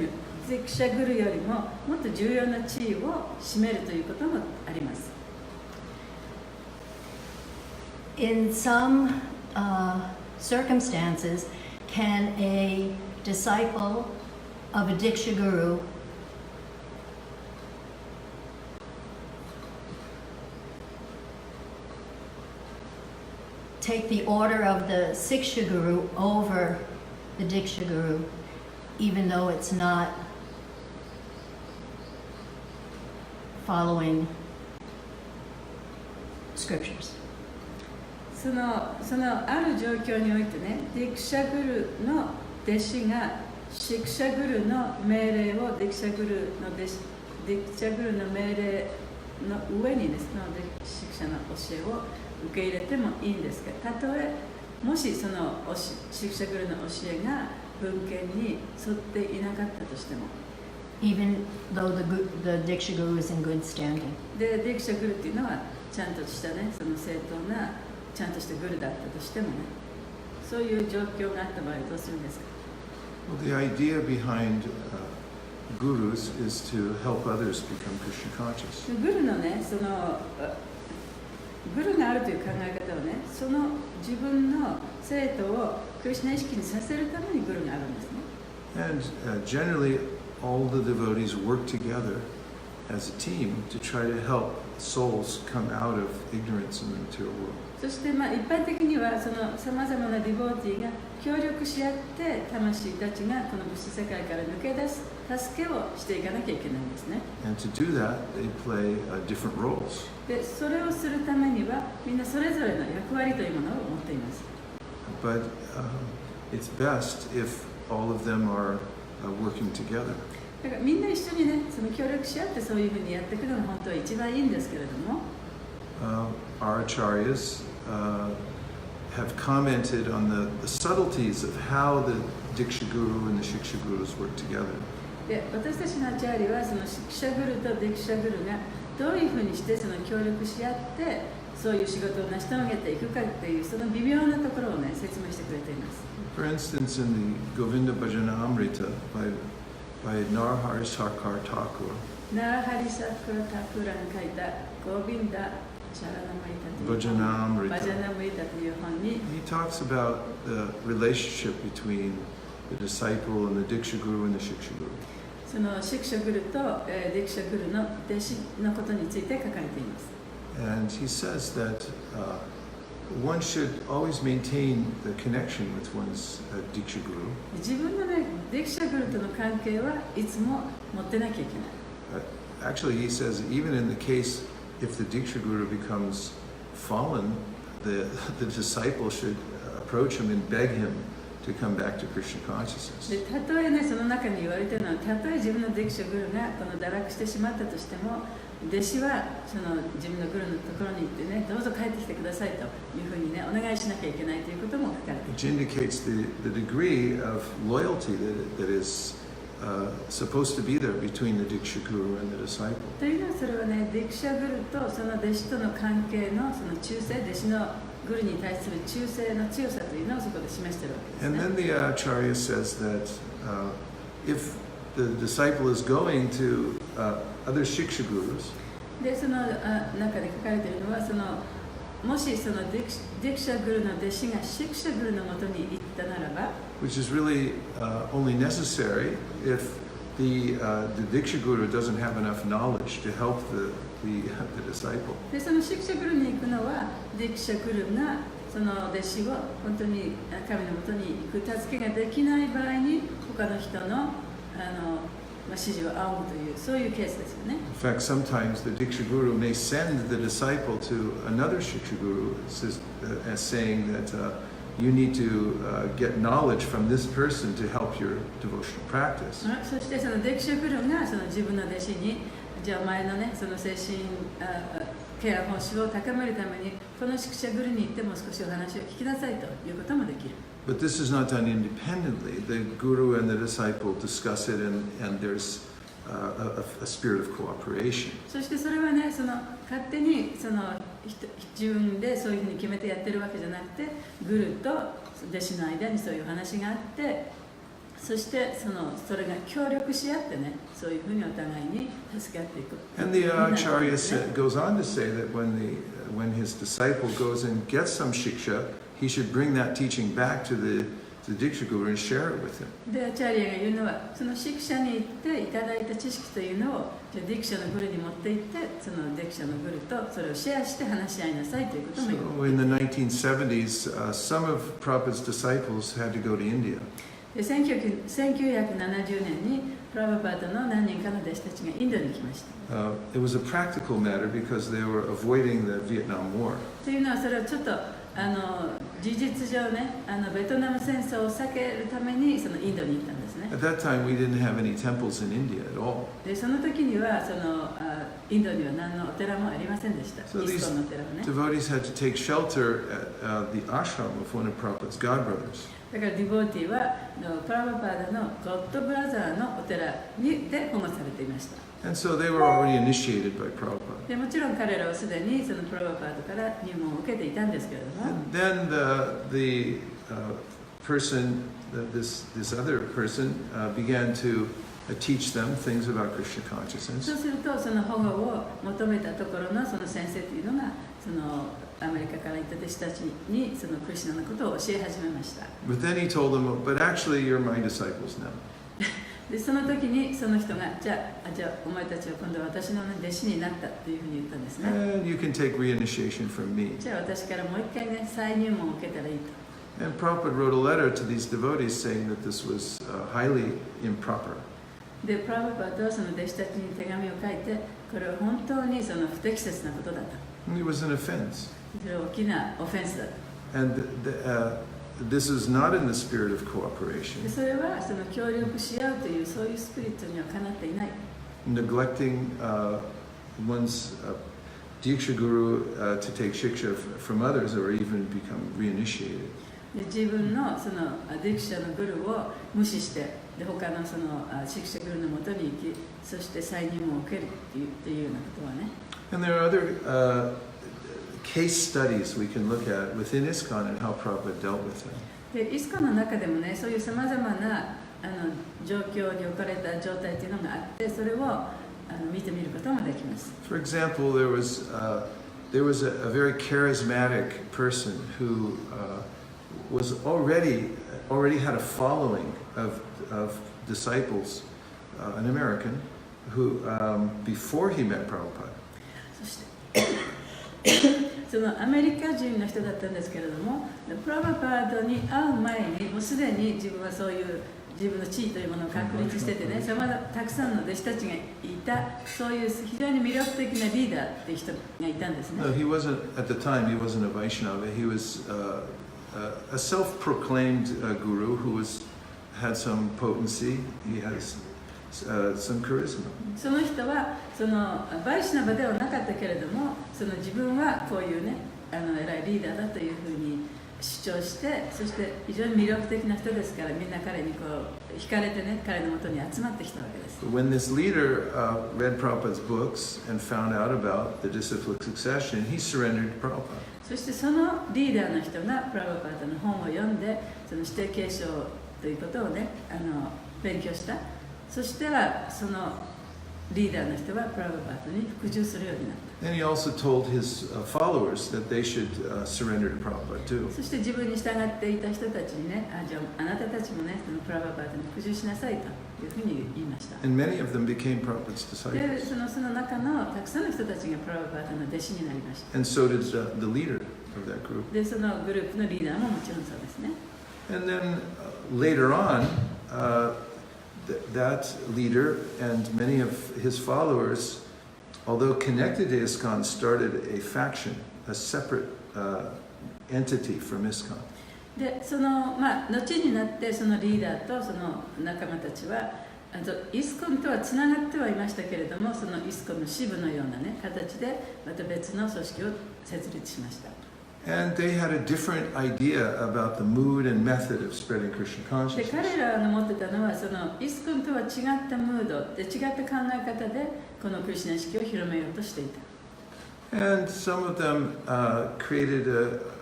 りももっと重要な地位を占めるということもあります。 In some circumstances, can a disciple of a Diksha Guru take the order of the Siksha Guru over the Diksha Guru, even though it's not following scriptures? そのある状況においてね、ディクシャグルの弟子がシクシャグルの命令をディクシャグルの命令の上にですね、シクシャの教えを受け入れてもいいんですが、たとえもしそのシクシャグルの教えが文献に沿っていなかったとしても、 Even though the Diksha Guru is in good standing. でディクシャグルっていうのはちゃんとしたね、その正当なちゃんとしたグルだったとしてもね、そういう状況があった場合どうするんですか？ Well, the idea behind gurus is to help others become Krishna conscious. グルのね、そのグルがあるという考え方はね、その自分の生徒をクリシュナ意識にさせるためにグルがあるんですね。And generally, all the devotees work together as a team to try to help souls come out of ignorance in the material world. そして一般的にはそのさまざまなディボーティーが協力し合って魂たちがこの物質世界から抜け出す助けをしていかなきゃいけないんですね。And to do that, they play different roles. でそれをするためにはみんなそれぞれの役割というものを持っています。But it's best if all of them are working together. だからみんな一緒にね、その協力し合ってそういうふうにやっていくのが本当は一番いいんですけれども、our acharyas have commented on the subtleties of how the Diksha Guru and the Shiksha Gurus work together. で私たちのアチャーリはそのシクシャグルとディクシャグルがどういうふうにしてその協力し合ってそういう仕事を成し遂げていくかっていうその微妙なところをね説明してくれています。For instance, in the Govinda Bhajana Amrita by Narhari Sarkar Thakur, ナーハリサクラ・タクラが書いたゴビンダ・チャラナムリタという本 Bhajanamrita. バジャナムリタという本に He talks about the relationship between the disciple and the Diksha Guru and the Shiksha Guru. そのシクシャグルとディクシャグルの弟子のことについて書かれています。And he says that one should always maintain the connection with one's Diksha Guru. 自分のね、ディクシャグルとの関係はいつも持ってなきゃいけない。Actually, he says even in the case if the Diksha Guru becomes fallen, the disciple should approach him and beg him to come back to Krishna consciousness. で、たとえね、その中に言われているのは、たとえ自分のディクシャグルがこの堕落してしまったとしても、弟子はその自分のグルのところに行ってね、どうぞ帰ってきてくださいというふうにね、お願いしなきゃいけないということも書かれています。 Which indicates the degree of loyalty that is supposed to be there between the Diksha Guru and the disciple. というのはそれはね、ディクシャグルとその弟子との関係のその忠誠、弟子のグルに対する忠誠の強さというのをそこで示しているわけです And ね。 then the Acharya says that if the disciple is going to other Shiksha Gurus, で、その中で書かれているのは、そのもしそのディクシャグルの弟子がシクシャグルのもとに行ったならば、 which is really only necessary if the Diksha Guru doesn't have enough knowledge to help the disciple. でそのシクシャグルに行くのは、ディクシャグルがその弟子を本当に神のもとに行く助けができない場合に、他の人の指示を仰ぐという、そういうケースですよね。 In fact, sometimes the Diksha Guru may send the disciple to another Shiksha Guru as saying that you need to get knowledge from this person to help your devotional practice. そしてそのディクシャグルがその自分の弟子に、じゃあお前のね、その精神ケア奉仕を高めるために、このシクシャグルに行っても少しお話を聞きなさいということもできる。 But this is not done independently. The Guru and the disciple discuss it, and there's a spirit of cooperation. そしてそれはね、その勝手にその自分でそういうふうに決めてやってるわけじゃなくて、グルと弟子の間にそういう話があって、そしてそれが協力し合ってね、そういうふうにお互いに助け合っていく。 And the Acharya goes on to say that when his disciple goes and gets some shiksha, he should bring that teaching back to the Diksha Guru and share it with him. で、アチャリアが言うのは、そのシクシャに行っていただいた知識というのを、じゃあディクシャのグルに持って行って、そのディクシャのグルとそれをシェアして話し合いなさいということも言う。 So in the 1970s, some of Prabhupada's disciples had to go to India. で、1970年にプラバパータの何人かの弟子たちがインドに来ました。It was a practical matter because they were avoiding the Vietnam War. というのはそれはちょっと事実上ね、ベトナム戦争を避けるためにそのインドに行ったんですね。 At that time, we didn't have any temples in India at all. で、その時にはインドには何のお寺もありませんでした。 So イ these スコンのお寺はね。 devotees had to take shelter at the ashram of one of Prabhupada's godbrothers. だからディボーティーはプラバパーダのゴッドブラザーのお寺で保護されていました。 And so they were already initiated by Prabhupada. でもちろん彼らはすでにそのプラバパーダから入門を受けていたんですけれども。 And then the person, this other person, began to teach them things about Krishna そ consciousness. うするとその保護を求めたところのその先生というのがそのアメリカから行った弟子たちにそのクリシュナのことを教え始めました。 But then he told them, but actually you're my disciples now. でその時にその人がじゃあお前たちは今度は私の弟子になったというふうに言ったんですね。 And you can take reinitiation from me. じゃあ私からもう一回ね再入門を受けたらいいと。 And Prabhupada wrote a letter to these devotees saying that this was highly improper. でプラバパーダはその弟子たちに手紙を書いてこれは本当にその不適切なことだと。 And it was an offense. それは大きなオフェンスだと。 And this is not in the spirit of cooperation. でそれはその協力し合うというそういうスピリットにはかなっていない。 Neglecting one's Diksha Guru to take shiksha from others or even become reinitiated. で自分のそのディクシャのグルを無視してで他のそのシクシャグルのもとに行きそして再入門を受けるっていうようなことはね。 And there are other case studies we can look at within ISKCON and how Prabhupada dealt with them. でイスコンの中でもね、そういうさまざまな状況に置かれた状態というのがあって、それを見てみることもできます。For example, there was a very charismatic person who was already had a following of disciples, an American, who before he met Prabhupada. そしてそのアメリカ人の人だったんですけれども、プラバパードに会う前にもうすでに自分はそういう自分の地位というものを確立しててね、たくさんの弟子たちがいた、そういう非常に魅力的なリーダーっていう人がいたんですね。No, he wasn't at the time. He wasn't a Vaishnava. He was a self-proclaimed guru who had some potency. He has some charisma. その人はそのバイシナバではなかったけれども、その自分はこういうね偉いリーダーだというふうに主張して、そして非常に魅力的な人ですから、みんな彼にこう惹かれてね、彼のもとに集まってきたわけです。When this leader read Prabhupada's books and found out about the disciplic succession, he surrendered to Prabhupada. そしてそのリーダーの人がプラバパードの本を読んで、その指定継承ということをね勉強した。そしたらそのリーダーの人はプラバパードに服従するようになった。And he also told his followers that they should surrender to Prabhupada too. そして自分に従っていた人たちにね、じゃああなたたちもね、そのプラバパードに服従しなさいというふうに言いました。And many of them became Prabhupada's で、 disciples. その中のたくさんの人たちがプラバパードの弟子になりました。 And so did the leader of that group. で、そのグループのリーダーももちろんそうですね。And then later on, that leader and many of his followers, although connected to ISKCON, started a faction, a separate entity from ISKCON. で、その後になってそのリーダーとその仲間たちはイスコンとはつながってはいましたけれども、そのイスコンの支部のようなね形でまた別の組織を設立しました。And they had a different idea about the mood and method of spreading Krishna で、 consciousness. 彼らの持ってたのはそのイスコンとは違ったムードで違った考え方でこのクリシュナ意識を広めようとしていた。 And some of them created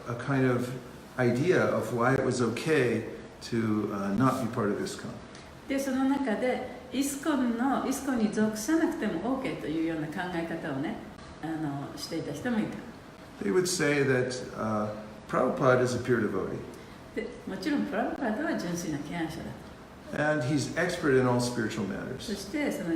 a kind of idea of why it was okay to not be part of ISKCON. で、その中でイスコンに属さなくても OK というような考え方をねしていた人もいた。 They would say that Prabhupada is a pure devotee. で、もちろんプラバパードは純粋な敬愛者だ。 And he's expert in all spiritual そ matters. してその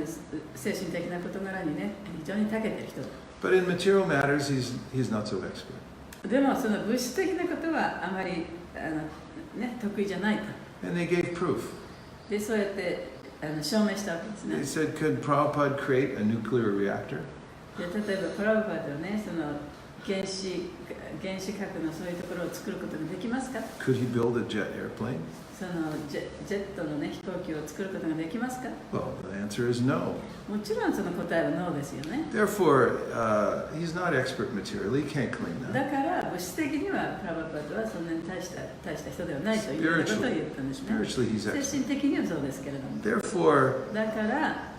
精神的な事柄にね非常に長けている人だ。 But in material matters, he's not so expert. でもその物質的なことはあまり得意じゃないと。 And they gave proof. で、そうやって証明したわけですね。 They said, could Prabhupada create a nuclear reactor? で、例えばプラバパードはね、その原子核のそういうところを作ることができますか？ Could he build a jet airplane? そのジェットのね飛行機を作ることができますか？ Well, the answer is no. もちろんその答えはノーですよね。 Therefore, he's not expert materially. He can't claim だ that. から物質的にはプラバパードはそんなに大した人ではないというようなことを言ったんですね。 Spiritually, he's 精 expert. 神的にはそうですけれども。 Therefore, だから、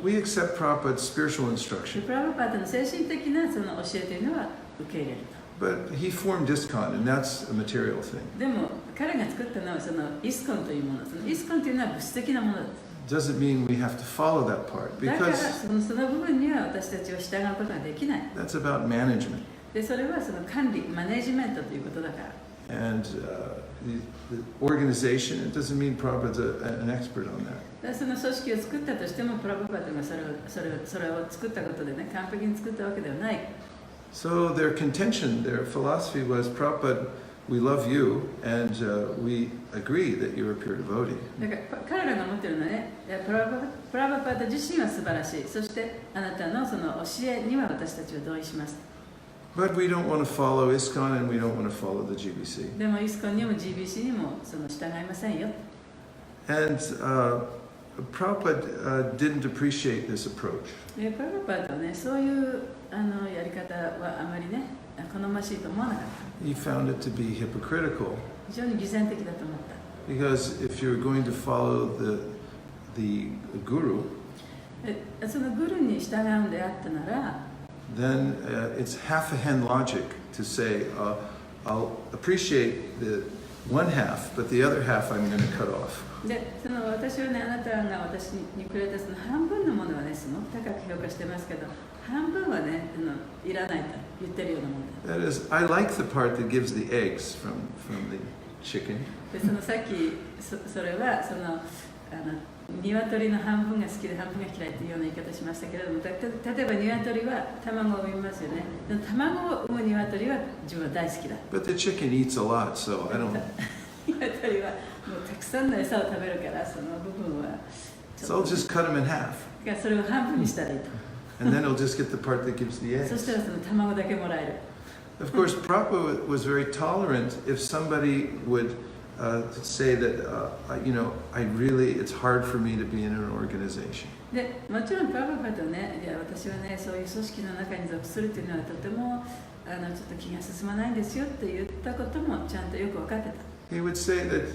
we accept Prabhupada's spiritual instruction. プラバパードの精神的なその教えというのは受け入れると。 But he formed ISKCON, and that's a material thing. でも彼が作ったのはそのイスコンというもの。そのイスコンというのは物質的なものです。 Doesn't mean we have to follow that part だから because その部分には私たちは従うことができない。 that's about management. で、それはその管理、マネジメントということだから。 And the organization, it doesn't mean Prabhupada's an expert on that. で、その組織を作ったとしてもプラバパードがそれを作ったことでね、完璧に作ったわけではない。 So their contention, their philosophy was, Prabhupada, we love you, and we agree that you're a pure devotee. だから彼らが持ってるのはね、プラバパード自身は素晴らしい。そしてあなたのその教えには私たちは同意します。 But we don't want to follow ISKCON, and we don't want to follow the GBC. でもイスコンにも GBC にもその従いませんよ。 And Prabhupada didn't appreciate this approach. で、プラバパードはね、そういうやり方はあまりね、好ましいと思わなかった。 He found it to be hypocritical 非常に偽善的だと思った。 because if you're going to follow the guru, そのグルに従うんであったなら、then it's half a hen logic to say, I'll appreciate the one half, but the other half I'm going to cut off. で、その私はね、あなたが私にくれたその半分のものはね、すごく高く評価してますけど、半分はね、いらないと言ってるようなもので。That is, I like the part that gives the eggs from the chicken. で、そのさっきそれは鶏の半分が好きで半分が嫌いというような言い方しましたけれども、例えば鶏は卵を産みますよね。でも卵を産む鶏は自分は大好きだ。But the chicken eats a lot, so I don't. 鶏はもうたくさんの餌を食べるからその部分は So I'll just cut them in half, それを半分にしたらいいと。and then I'll just get the part that gives the そ eggs. したらその卵だけもらえる。Of course, Prabhupada was very tolerant if somebody would say that, it's hard for me to be in an organization. でもちろんプラブパとね、いや私はね、そういう組織の中に属するというのはとてもちょっと気が進まないんですよって言ったこともちゃんとよく分かってた。He would say that,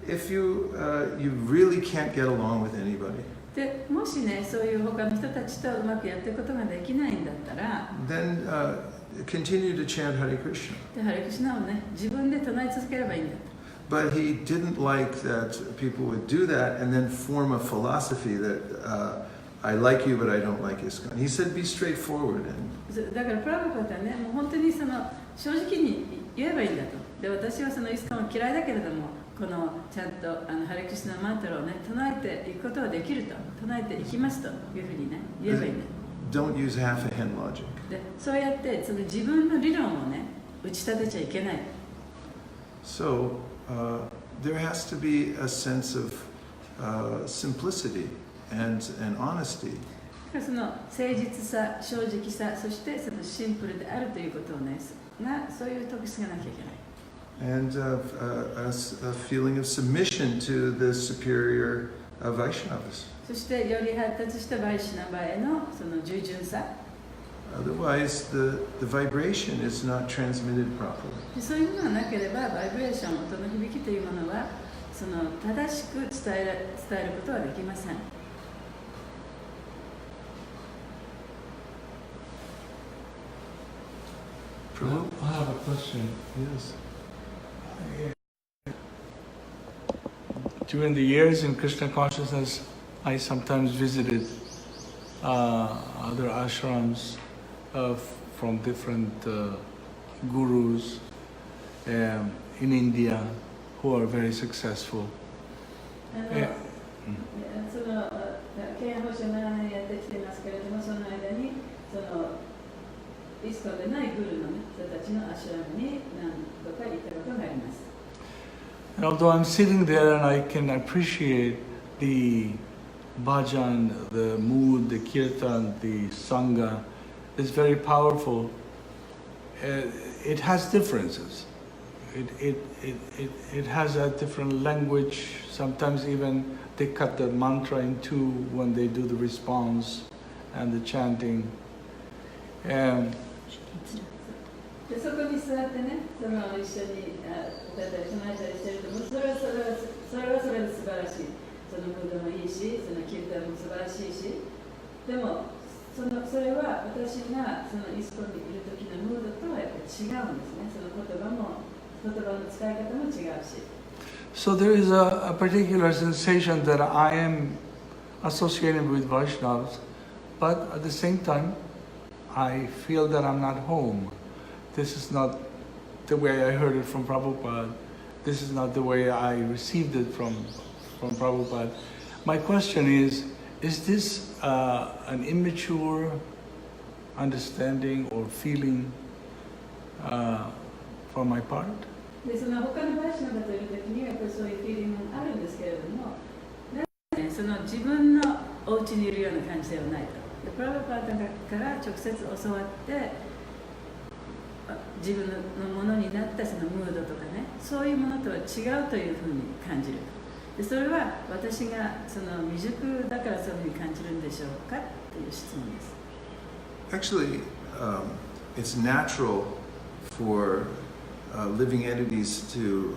if you really can't get along with anybody, でもしね、そういう他の人たちとうまくやっていくことができないんだったら、then continue to chant Hare Krishna. でハレクシナをね、自分で唱え続ければいいんだと。But he didn't like that people would do that and then form a philosophy that I like you, but I don't like ISKCON. He said, be straightforward. And だからプラブパはね、もう本当に正直に言えばいいんだと。で、私はそのイスコンは嫌いだけれども、このちゃんとハレクシナマントラをね、唱えていくことができると、唱えていきますというふうにね、言えばいいんだ。don't use half a hen logic. で、そうやってその自分の理論をね、打ち立てちゃいけない。So there has to be a sense of simplicity and honesty. その誠実さ、正直さ、そしてそのシンプルであるということをね、そういう特質がなきゃいけない。And a feeling of submission to the superior Vaishnavas. そしてより発達したバイシナバへのその従順さ。Otherwise, the vibration is not transmitted properly. そういうものがなければ、バイブレーション、音の響きというものはその正しく伝えることはできません。Prabhu? I have a question. Yes. During the years in Krishna consciousness, I sometimes visited other ashrams from different gurus in India who are very successful. その敬愛保証7年やってきてますけれども、その間にそのイスコでないグルの、人たちのアシュラムに何度か行ったことがあります。And although I'm sitting there and I can appreciate the bhajan, the mood, the kirtan, the sangha, it's very powerful. It has differences. It has a different language. Sometimes even they cut the mantra in two when they do the response and the chanting. でそこに座ってね、一緒に歌ったり唱えたりしてると、それはそれで素晴らしい。そのムードもいいし、そのキルタも素晴らしいし、でもそれは私がそのイスコにいる時のムードとはやっぱり違うんですね。その言葉の使い方も違うし。So there is a particular sensation that I am associated with Vaishnavas, but at the same time, I feel that I'm not home. This is not the way I heard it from Prabhupada. This is not the way I received it from Prabhupada. My question is this an immature understanding or feeling for my part? でその他のバイシナバといる時にはやっぱりそういうフィーリングもあるんですけれども、その自分のお家にいるような感じではないと。でプラブパータから直接教わって自分のものになったそのムードとかね、そういうものとは違うというふうに感じる。でそれは私がその未熟だからそういうふうに感じるんでしょうかという質問です。Actually, it's natural for living entities to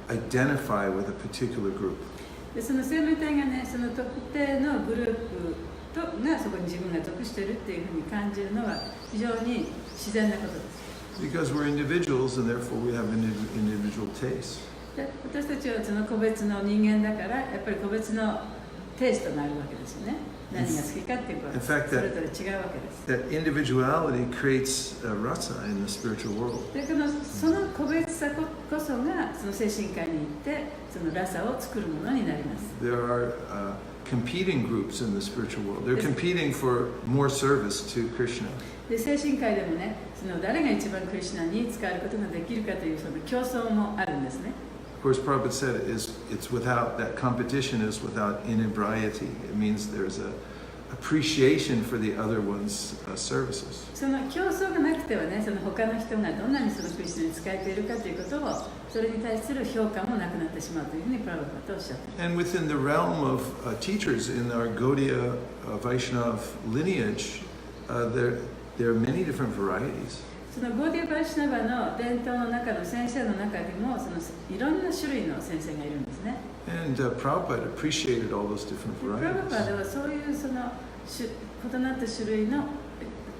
identify with a particular group. でその生命体がね、その特定のグループがそこに自分が属しているっていうふうに感じるのは非常に自然なことです。Because we're individuals and therefore we have individual tastes. で私たちはその個別の人間だからやっぱり個別のテイストがあるわけですよね。何が好きかっていうことはそれぞれ違うわけです。That individuality creates rasa in the spiritual world. でその個別さこそがその精神科に行ってそのラサを作るものになります。There are competing groups in the spiritual world. They're competing for more service to Krishna. で精神科医でもね、その誰が一番クリシュナに使えることができるかというその競争もあるんですね。Of course, Prabhupada said it's without that competition is without inebriety. It means there's a appreciation for the other one's services. その競争がなくてはね、その他の人がどんなにそのクリシュナに使えているかということをそれに対する評価もなくなってしまうというふうにプラバパはおっしゃっています。And within the realm of teachers in our Gaudiya Vaishnava lineage, there are many different varieties. そのゴーディア・バイシュナバの伝統の中の先生の中でもそのいろんな種類の先生がいるんですね。And Prabhupada appreciated all those different プラバパ varieties. ではそういうその異なった種類の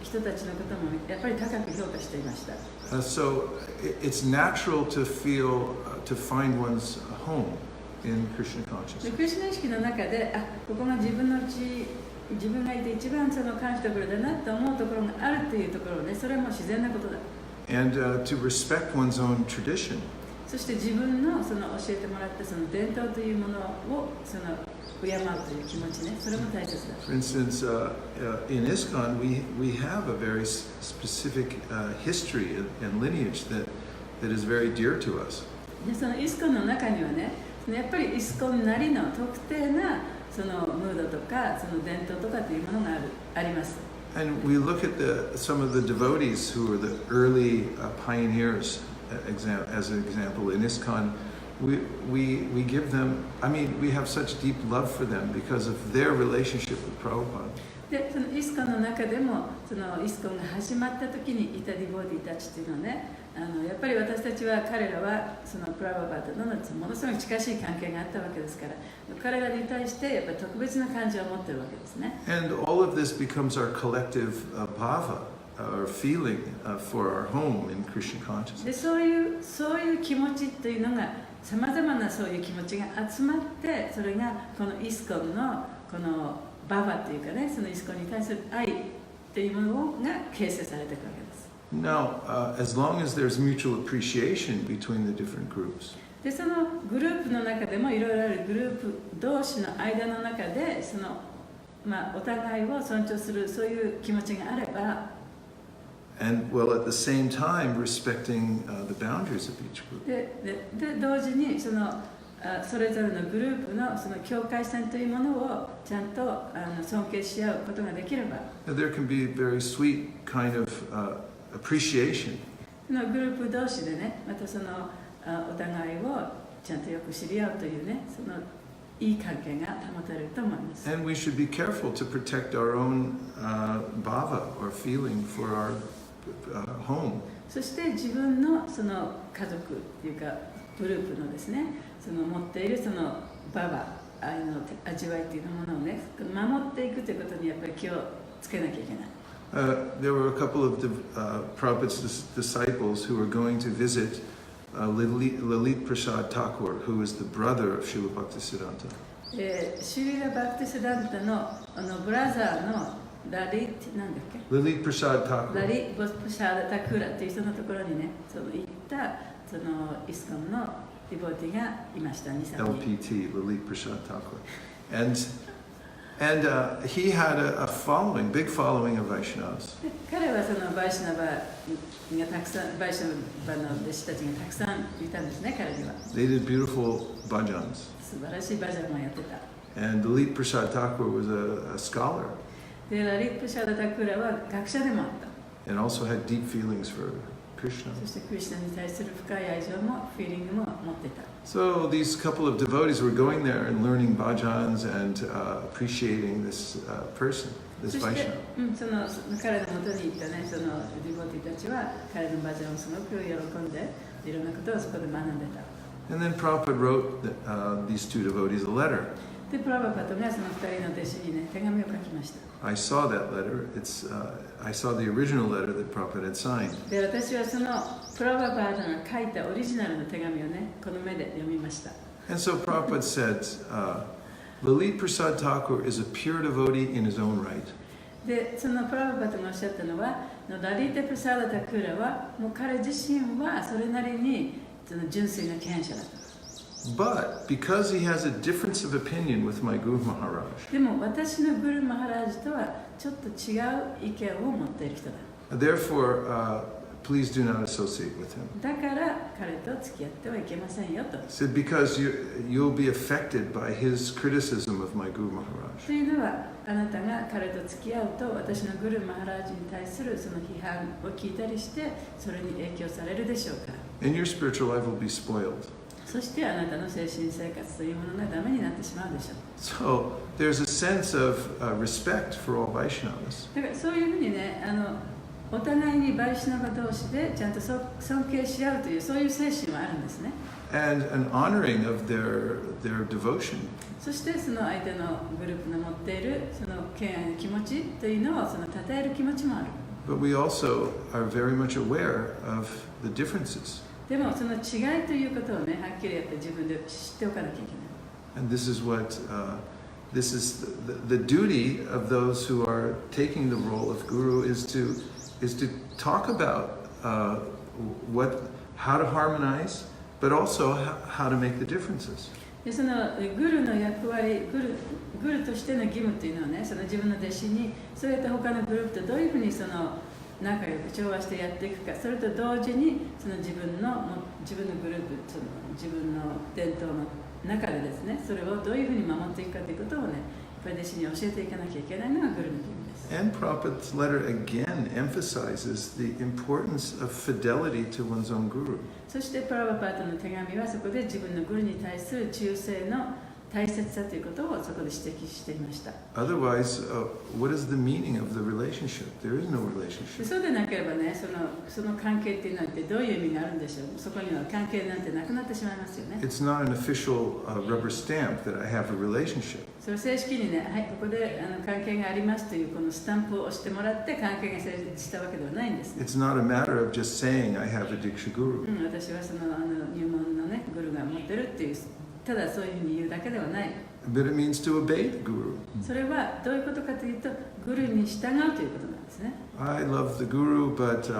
人たちのこともやっぱり高く評価していました。So it's natural to feel, to find one's home in Krishna で consciousness. クリシュナ意識の中で、ここが自分のうち、自分がいて一番その感じたところだなと思うところがあるというところね、それも自然なことだ。And to respect one's own tradition. そして自分のその教えてもらったその伝統というものをその敬うという気持ちね、それも大切だ。For instance, in ISKCON, we have a very specific history and lineage that is very dear to us. でそのイスコンの中にはね、やっぱりイスコンなりの特定なそのムードとかその伝統とかというものがあります。And we look at some of the devotees who were the early pioneers, as an example, in ISKCON. We give them, I mean, we have such deep love for them because of their relationship with Prabhupada. でそのイスコンの中でもそのイスコンが始まった時にいたディボーティーたちっていうのはね、やっぱり私たちは彼らはそのプラバパとのものすごい近しい関係があったわけですから彼らに対してやっぱり特別な感情を持ってるわけですね。And all of this becomes our collective bhava, our feeling for our home in Krishna で consciousness. そういう気持ちというのがさまざまなそういう気持ちが集まってそれがこのイスコンのこのババというかねそのイスコンに対する愛というものが形成されていくわけです。Now, as long as there's mutual appreciation between the different groups, でそのグループの中でもいろいろあるグループ同士の間の中でその、お互いを尊重するそういう気持ちがあれば and well, at the same time, respecting the boundaries of each group. で同時にそのそれぞれのグループのその境界線というものをちゃんと尊敬し合うことができれば There can be very sweet kind of appreciation. そのグループ同士でねまたそのお互いをちゃんとよく知り合うというねそのいい関係が保たれると思います。And we should be careful to protect our own bhava or feeling for our home. そして自分のその家族っていうかグループのですねその持っているそのババ愛の味わいというものをね守っていくということにやっぱり気をつけなきゃいけない。There were a couple of Prabhupada's disciples who were going to visit Lalit Prasad Thakur, who was the brother of Srila Bhaktisiddhanta. シュリラ・バクティスダンタのブラザーのラリなんだっけ Lalit Prasad Thakur. ラリ・ボスプシャーダ・タクーラっていう人のところにねその行ったそのイスコンのディボーティがいました 2,3 人 LPT, Lalit Prasad Thakur. And he had a following, big following of Vaishnavas. 彼はそのバイシュナバがたくさんバイシュナバの弟子たちがたくさんいたんですね彼には They did beautiful bhajans. 素晴らしいバジャンをやってた And Lalit Prasad Thakur was a scholar でラリップシャダ・タクーラは学者でもあった and also had deep feelings for Krishna. そしてクリシュナに対する深い愛情もフィーリングも持ってた So these couple of devotees were going there and learning bhajans and appreciating this person, そ this して Vaishnava. その彼の元に行ったねそのディボティたちは彼のバジャンをすごく喜んでいろんなことをそこで学んでた And then Prabhupada wrote these two devotees a letter. で、プラバパトがその2人の弟子にね、手紙を書きました。I saw that letter. I saw the original letter that Prabhupada had signed. で、私はそのプラバパトが書いたオリジナルの手紙をね、この目で読みました。And so Prabhupada said, Lalit Prasad Thakur is a pure devotee in his own right. で、そのプラバパトがおっしゃったのは、ラリーテ・プサーダ・タクーラは、もう彼自身はそれなりにその純粋な敬愛者だと。But because he has a difference of opinion with my Guru Maharaj, でも私のグルマハラージとはちょっと違う意見を持っている人だ。therefore, please do not associate with him. だから彼と付き合ってはいけませんよと。He said, because you'll be affected by his criticism of my Guru Maharaj. というのは、あなたが彼と付き合うと私のグルマハラージに対するその批判を聞いたりしてそれに影響されるでしょうから。And your spiritual life will be spoiled. そしてあなたの精神生活というものがダメになってしまうでしょう。So there's a sense of respect for all Vaishnavas. だからそういうふうにね、お互いにバイシナバ同士でちゃんと尊敬し合うというそういう精神はあるんですね。And an honoring of their devotion. そしてその相手のグループの持っているその敬愛の気持ちというのをその称える気持ちもある。But we also are very much aware of the differences. でもその違いということをね、はっきりやっぱり自分で知っておかなきゃいけない。And this is what this is the duty of those who are taking the role of guru is to talk about how to harmonize, but also how to make the differences. でそのグルの役割、グルとしての義務というのはね、その自分の弟子にそうやって他のグループとどういうふうにその仲良く調和してやっていくか、それと同時にその自分のグループ、その自分の伝統の中でですね、それをどういうふうに守っていくかということをね、やっぱり弟子に教えていかなきゃいけないのがグルの義務です。And Prabhupada's letter again emphasizes the importance of fidelity to one's own guru. そしてプラバパートの手紙はそこで自分のグルに対する忠誠の大切さということをそこで指摘していました。Otherwise, what is the meaning of the relationship? There is no relationship. そうでなければね、その関係っていうのは一体どういう意味があるんでしょう。そこには関係なんてなくなってしまいますよね。It's not an official rubber stamp that I have a relationship. それ正式にね、はい、ここで関係がありますというこのスタンプを押してもらって関係が成立したわけではないんですね。It's not a matter of just saying I have a Diksha guru. 私はその入門のね、グルが持ってるっていう、ただそういうふうに言うだけではない。But it means to obey the guru. それはどういうことかというと、グルに従うということなんですね。I love the guru, but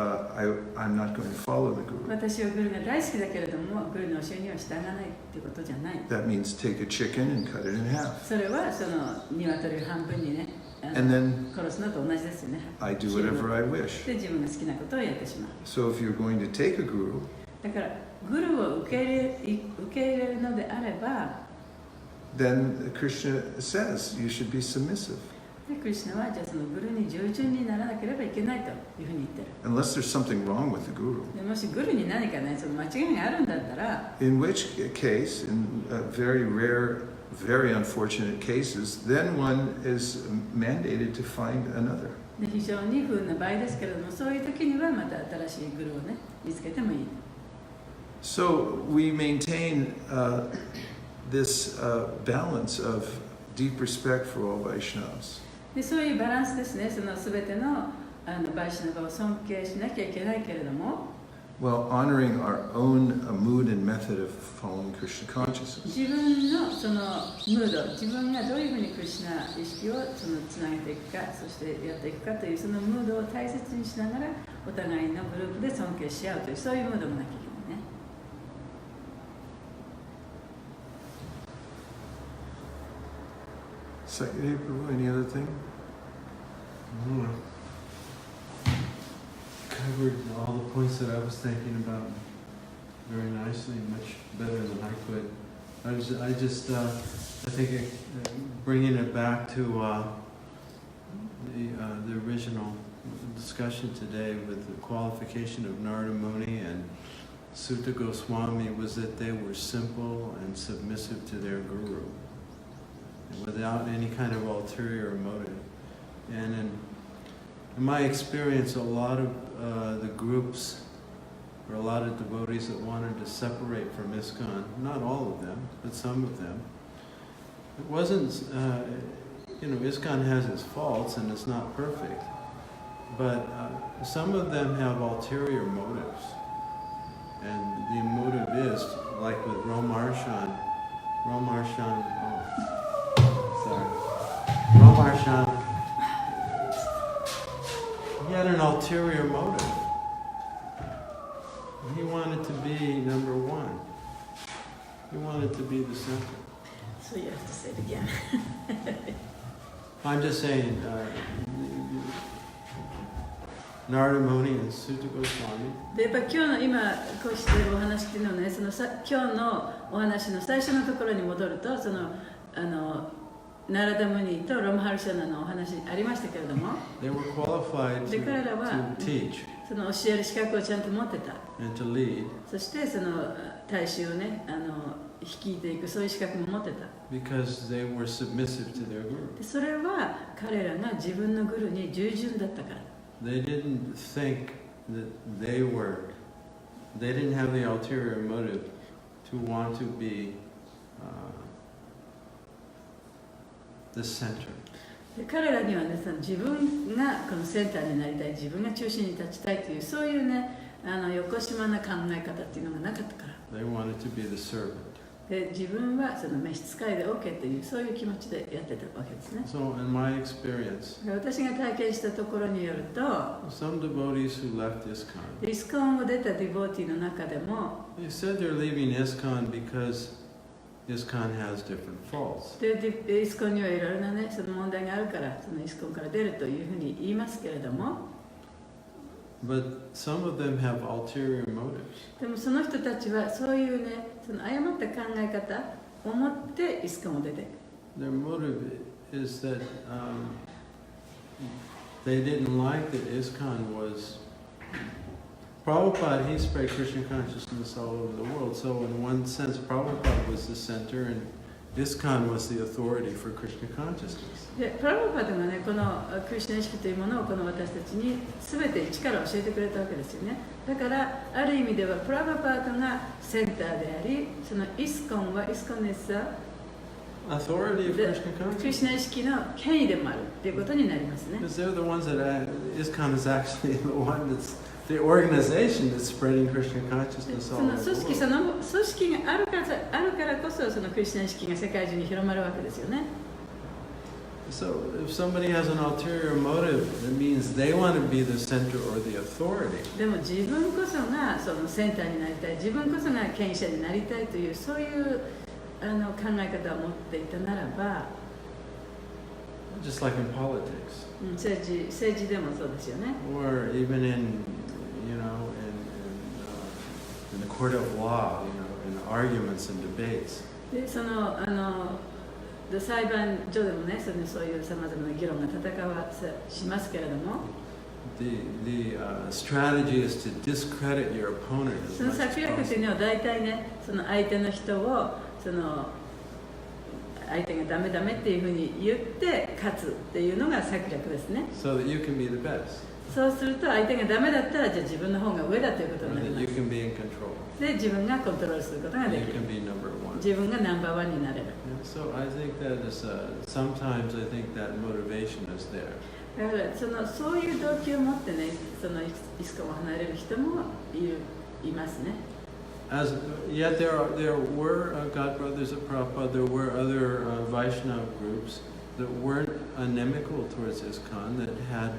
I'm not going to follow the guru. 私はグルが大好きだけれども、グルの教えには従わないということじゃない。That means take a chicken and cut it in half. それはその鶏を半分にね、And then 殺すのと同じですよね。I do whatever I wish. で、自分が好きなことをやってしまう。So if you're going to take a guru, だから、グルを受け入れるのであれば、then Krishna says you should be submissive. でクリシュナはじゃあそのグルに従順にならなければいけないというふうに言ってる。Unless there's something wrong with the guru. でもしグルに何かね、その間違いがあるんだったら、In which case, in very rare, very unfortunate cases, then one is mandated to find another. で非常に不運な場合ですけれども、そういう時にはまた新しいグルをね、見つけてもいい。So we maintain this balance of deep respect for all Vaishnavas. でそういうバランスですね、そのすべてのバイシナバを尊敬しなきゃいけないけれども、While honoring our own mood and method of following Krishna consciousness. 自分のそのムード、自分がどういうふうにクリシュナ意識をそのつなげていくか、そしてやっていくかというそのムードを大切にしながら、お互いのグループで尊敬し合うというそういうムードもなきゃいけないね。Second April, any other thing? Covered all the points that I was thinking about very nicely, much better than I could. I think bringing it back to the original discussion today with the qualification of Narada Muni and Sutta Goswami was that they were simple and submissive to their guru, without any kind of ulterior motive. And in my experience, a lot of the groups, or a lot of devotees that wanted to separate from ISKCON, not all of them, but some of them, wasn't, ISKCON has its faults and it's not perfect, but some of them have ulterior motives. And the motive is, like with Romarshan, he had an ulterior motive. He wanted to be number one. He wanted to be the center. So you have to say it again. I'm just saying, Narada Muni and Sutta Goswami. で、やっぱ今日の今こうしているお話っていうのはね、今日のお話の最初のところに戻ると、ナラダムニとロマハルシャナのお話ありましたけれども、They were qualified で彼らは to teach その教える資格をちゃんと持ってた。 and to lead そしてその大衆をね、率いていくそういう資格も持ってた。 because they were submissive to their guru. でそれは彼らが自分のグルに従順だったから。 They didn't think that they didn't have the ulterior motive to want to be the center. で彼らにはね、自分がこのセンターになりたい、自分が中心に立ちたいというそういうね、よこしまな考え方っていうのがなかったから。 They wanted to be the servant. で自分はその召使いで OK というそういう気持ちでやってたわけですね。 So in my experience, 私が体験したところによると、 some devotees who left ISKCON, イスコンを出たディボーティーの中でも、 they said they're leaving ISKCON because ISKCON has different faults. でイスコンにはいろいろなね、その問題があるから、そのイスコンから出るというふうに言いますけれども、 But some of them have ulterior motives. でもその人たちはそういうね、その誤った考え方を持ってイスコンを出ていく。 Their motive is that they didn't like that ISKCON was. Prabhupada, he spread Krishna consciousness all over the world. So in one sense, Prabhupada was the center and ISKCON was the authority for Krishna consciousness. でプラブパドがね、このクリシュナ意識というものをこの私たちに全て一から教えてくれたわけですよね。だからある意味ではプラブパドがセンターであり、そのイスコンはイスコンネスは Authority of で Krishna クリシュナ consciousness. 意識の権威でもあるということになりますね。 Because they're the ones that ISKCON is actually the one that's the organization that's spreading Krishna consciousness そ all の over 組 the 織 world. その組織があるからこそそのクリシュナ意識が世界中に広まるわけですよね。 So if somebody has an ulterior motive, it means they want to be the center or the authority. でも自分こそがそのセンターになりたい、自分こそが権威者になりたいというそういう考え方を持っていたならば、 Just like in politics, 政治でもそうですよね。 or even in the court of law, in arguments and debates. でそので裁判所でもね、そういうさまざまな議論が戦わしますけれども、 The strategy is to discredit your opponent as その much 策 as 略という possible. のは大体ね、その相手の人を相手がダメダメっていうふうに言って勝つっていうのが策略ですね。 So that you can be the best, そうすると相手がダメだったらじゃあ自分の方が上だということ or になり that ま you す。 can be in control, で自分がコントロールすることが and で you きる。 can be number one. 自分がナンバーワンになれる。 Yeah, so I think that is sometimes I think that motivation is there. だからそういう動機を持ってね、そのイスコンを離れる人もいますね。 Yet there were God Brothers of Prabhupada, there were other Vaishnava groups that weren't inimical towards ISKCON, that had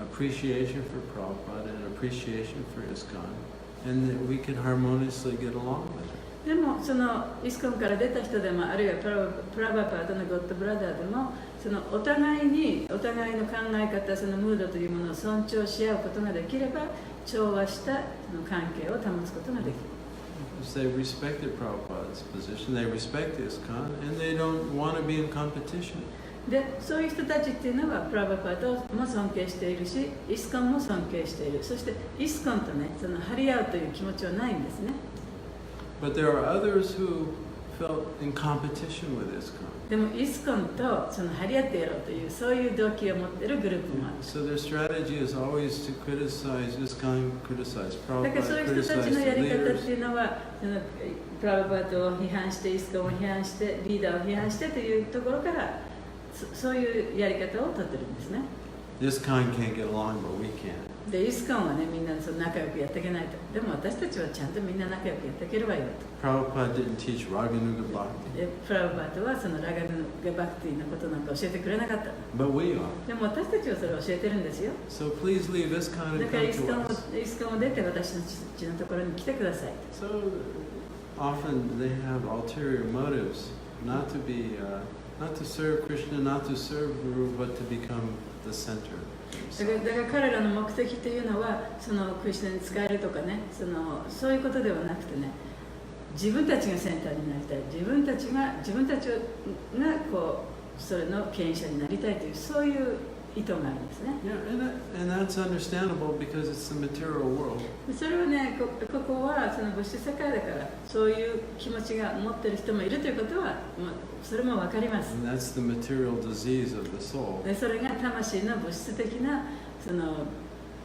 appreciation for Prabhupada and appreciation for ISKCON, and that we could harmoniously get along with it. でもそのイスコンから出た人でもあるいはプラバパートのゴッドブラザーでもそのお互いの考え方、そのムードというものを尊重し合うことができれば調和したその関係を保つことができる。 Because they respected Prabhupada's position, they respect ISKCON, and they don't want to be in competition. でそういう人たちっていうのはプラバパートも尊敬しているし、イスコンも尊敬している。そしてイスコンとね、その張り合うという気持ちはないんですね。 But there are others who felt in competition with ISKCON. でもイスコンとその張り合ってやろうというそういう動機を持っているグループもある。 So their strategy is always to criticize ISKCON, criticize だからそう Prabhupada, いう人たち criticize のや the り方っ leaders. ていうのはプラブパートを批判してイスコンを批判してリーダーを批判してというところからそういうやり方をとってるんですね。 ISKCON can't get along, but we can. でイスコンはねみんなその仲良くやっていけないと。でも私たちはちゃんとみんな仲良くやっていければいいわと。 Prabhupada didn't teach Raganuga Bhakti, でプラブパートはそのラガヌガバクティのことなんか教えてくれなかった。 but we are. でも私たちはそれを教えてるんですよ。 So please leave ISKCON だ and から come イスコ to ン us. をイスコンを出て私たちのところに来てください。 So often they have ulterior motives, not to be, not to serve Krishna, not to serve Guru, but to become the center. だから彼らの目的というのはそのクリシュナに使えるとかねそういうことではなくてね自分たちがセンターになりたい自分たちがこうそれの権威者になりたいというそういう意図があるんですね。 Yeah, and that's understandable because it's the material world. それはねここはその物質世界だからそういう気持ちが持ってる人もいるということはそれも分かります。 And that's the material disease of the soul. でそれが魂の物質的なその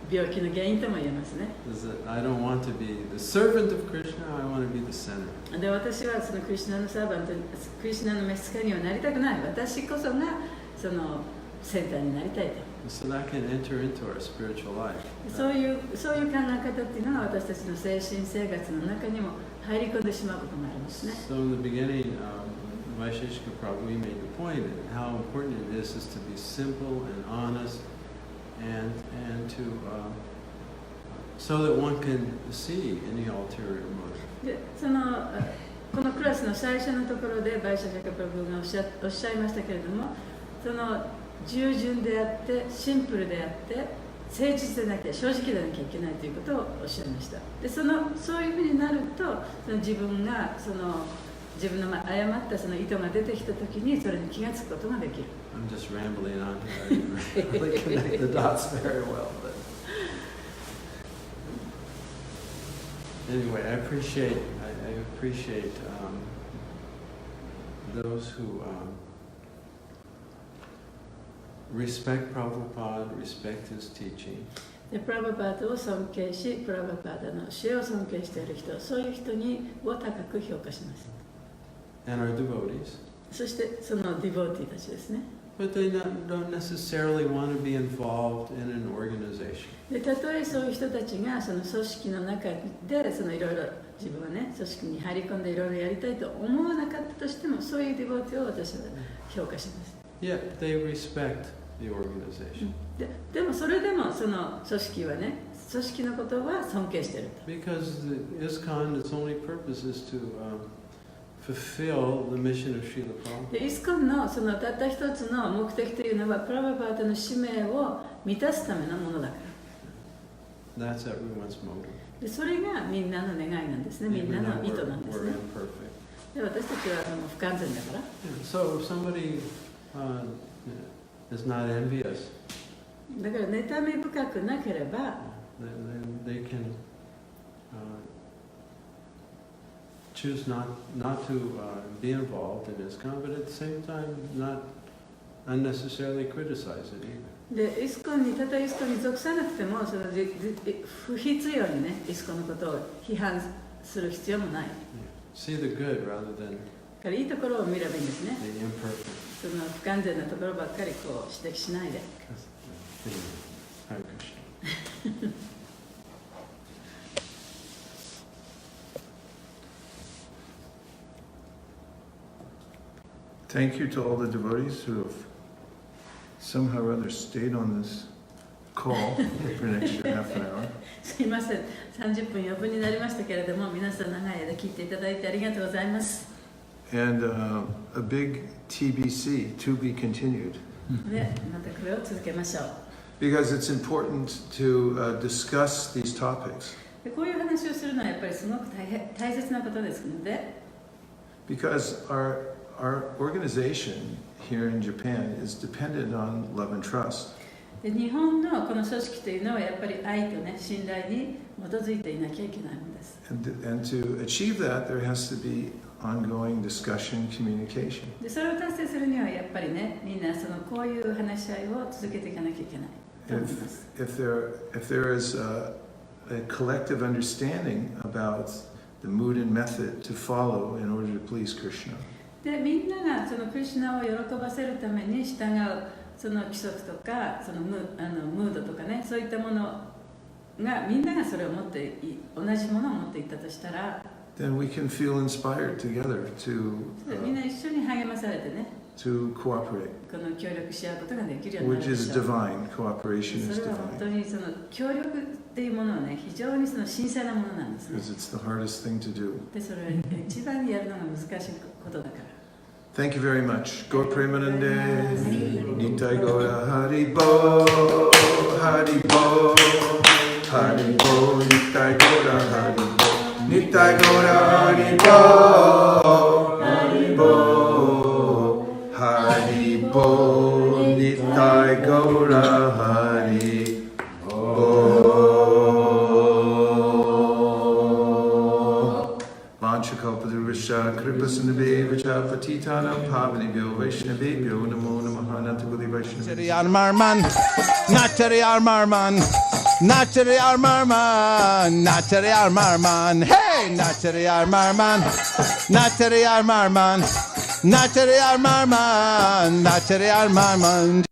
病気の原因とも言えますね。 Is that I don't want to be the servant of Krishna, I want to be the center. で私はそのクリシュナのサーバントクリシュナの召使いにはなりたくない。私こそがそのセンターになりたいと。 So that can enter into our spiritual life. そういう考え方っていうのは私たちの精神生活の中にも入り込んでしまうこともありますね。 So in the beginning, Vaisesika Prabhu made the point of how important it is to be simple and honest and to so that one can see any ulterior motive. でこのクラスの最初のところでバイシャジャカプラブがおっしゃいましたけれどもその従順であってシンプルであって誠実でなきゃ正直でなきゃいけないということをおっしゃいました。でそういうふうになると自分が自分の誤ったその意図が出てきたときにそれに気がつくことができる。 I'm just rambling on here. I didn't really connect the dots very well. But anyway, I appreciate those who respect Prabhupada, respect his teaching. でプラバパートを尊敬し、プラバパートの教えを尊敬している人、そういう人を高く評価します。 And our devotees. そしてそのディボーティーたちですね。 But they don't necessarily want to be involved in an organization. でたとえそういう人たちがその組織の中でいろいろ自分はね組織に入り込んでいろいろやりたいと思わなかったとしてもそういうディボーティーを私は評価します。 Yet they respect the organization. でもそれでもその組織はね組織のことは尊敬していると。 Because the ISKCON, its only purpose is to fulfill the mission of Srila Prabhupada. でイスコンのそのたった一つの目的というのはプラバパートの使命を満たすためのものだから。 That's everyone's motive. でそれがみんなの願いなんですね。みんな Even の though 意図なんです we're ね。 imperfect. で私たちは不完全だから。 So if somebody is not envious, だから妬み深くなければ、 then they can choose not to be involved in ISKCON, but at the same time not unnecessarily criticize it either. でイスコンにたとえイスコンに属さなくてもその不必要にねイスコンのことを批判する必要もない。 See the good rather than だからいいところを見ればいいんですね。 the imperfect. その不完全なところばっかりこう指摘しないで。 Hare Krishna. Thank you to all the devotees who have somehow or other stayed on this call for an extra half an hour. すいません、30分余分になりましたけれども、皆さん長い間聞いていただいてありがとうございます。And a big TBC, to be continued. で、またこれを続けましょう。Because it's important to discuss these topics. でこういう話をするのはやっぱりすごく大切なことですので、Because our organization here in Japan is dependent on love and trust. で日本のこの組織というのはやっぱり愛とね、信頼に基づいていなきゃいけないものです。And to achieve that, there has to be ongoing discussion, communication. でそれを達成するにはやっぱりね、みんなそのこういう話し合いを続けていかなきゃいけないと思います。If there is a collective understanding about the mood and method to follow in order to please Krishna. でみんながそのクリシュナを喜ばせるために従うその規則とかそのムードとかね、そういったものがみんながそれを持って同じものを持っていったとしたら、then we can feel inspired together みんな一緒に励まされてね、to cooperate, この協力し合うことができるようにな which るで is しょう。 divine. Cooperation そ is れは本当 divine にその協力っていうものはね、非常にその神聖なものなんですね。 because it's the hardest thing to do. でそれは一番やるのが難しいことだから。Thank you very much. Go Premanande, Nitai Gora Hari Bo, Hari Bo, Hari Bo, Nitai Gora Hari Bo, Nitai Gora Hari Bo, Hari Bo, Hari Bo, Nitai Gora Hari Bo. Vanchakalpadurusha Kripasanabhevacha Patitanam Pavanibhyo Vaishnavibhyo Namo Namaha Nantaguli Vaishnavibhyo Armarman, Natari Armarman, Natari Armarman, Natari Armarman, hey, Natari Armarman, Natari Armarman, Natari Armarman, Natari Armarman.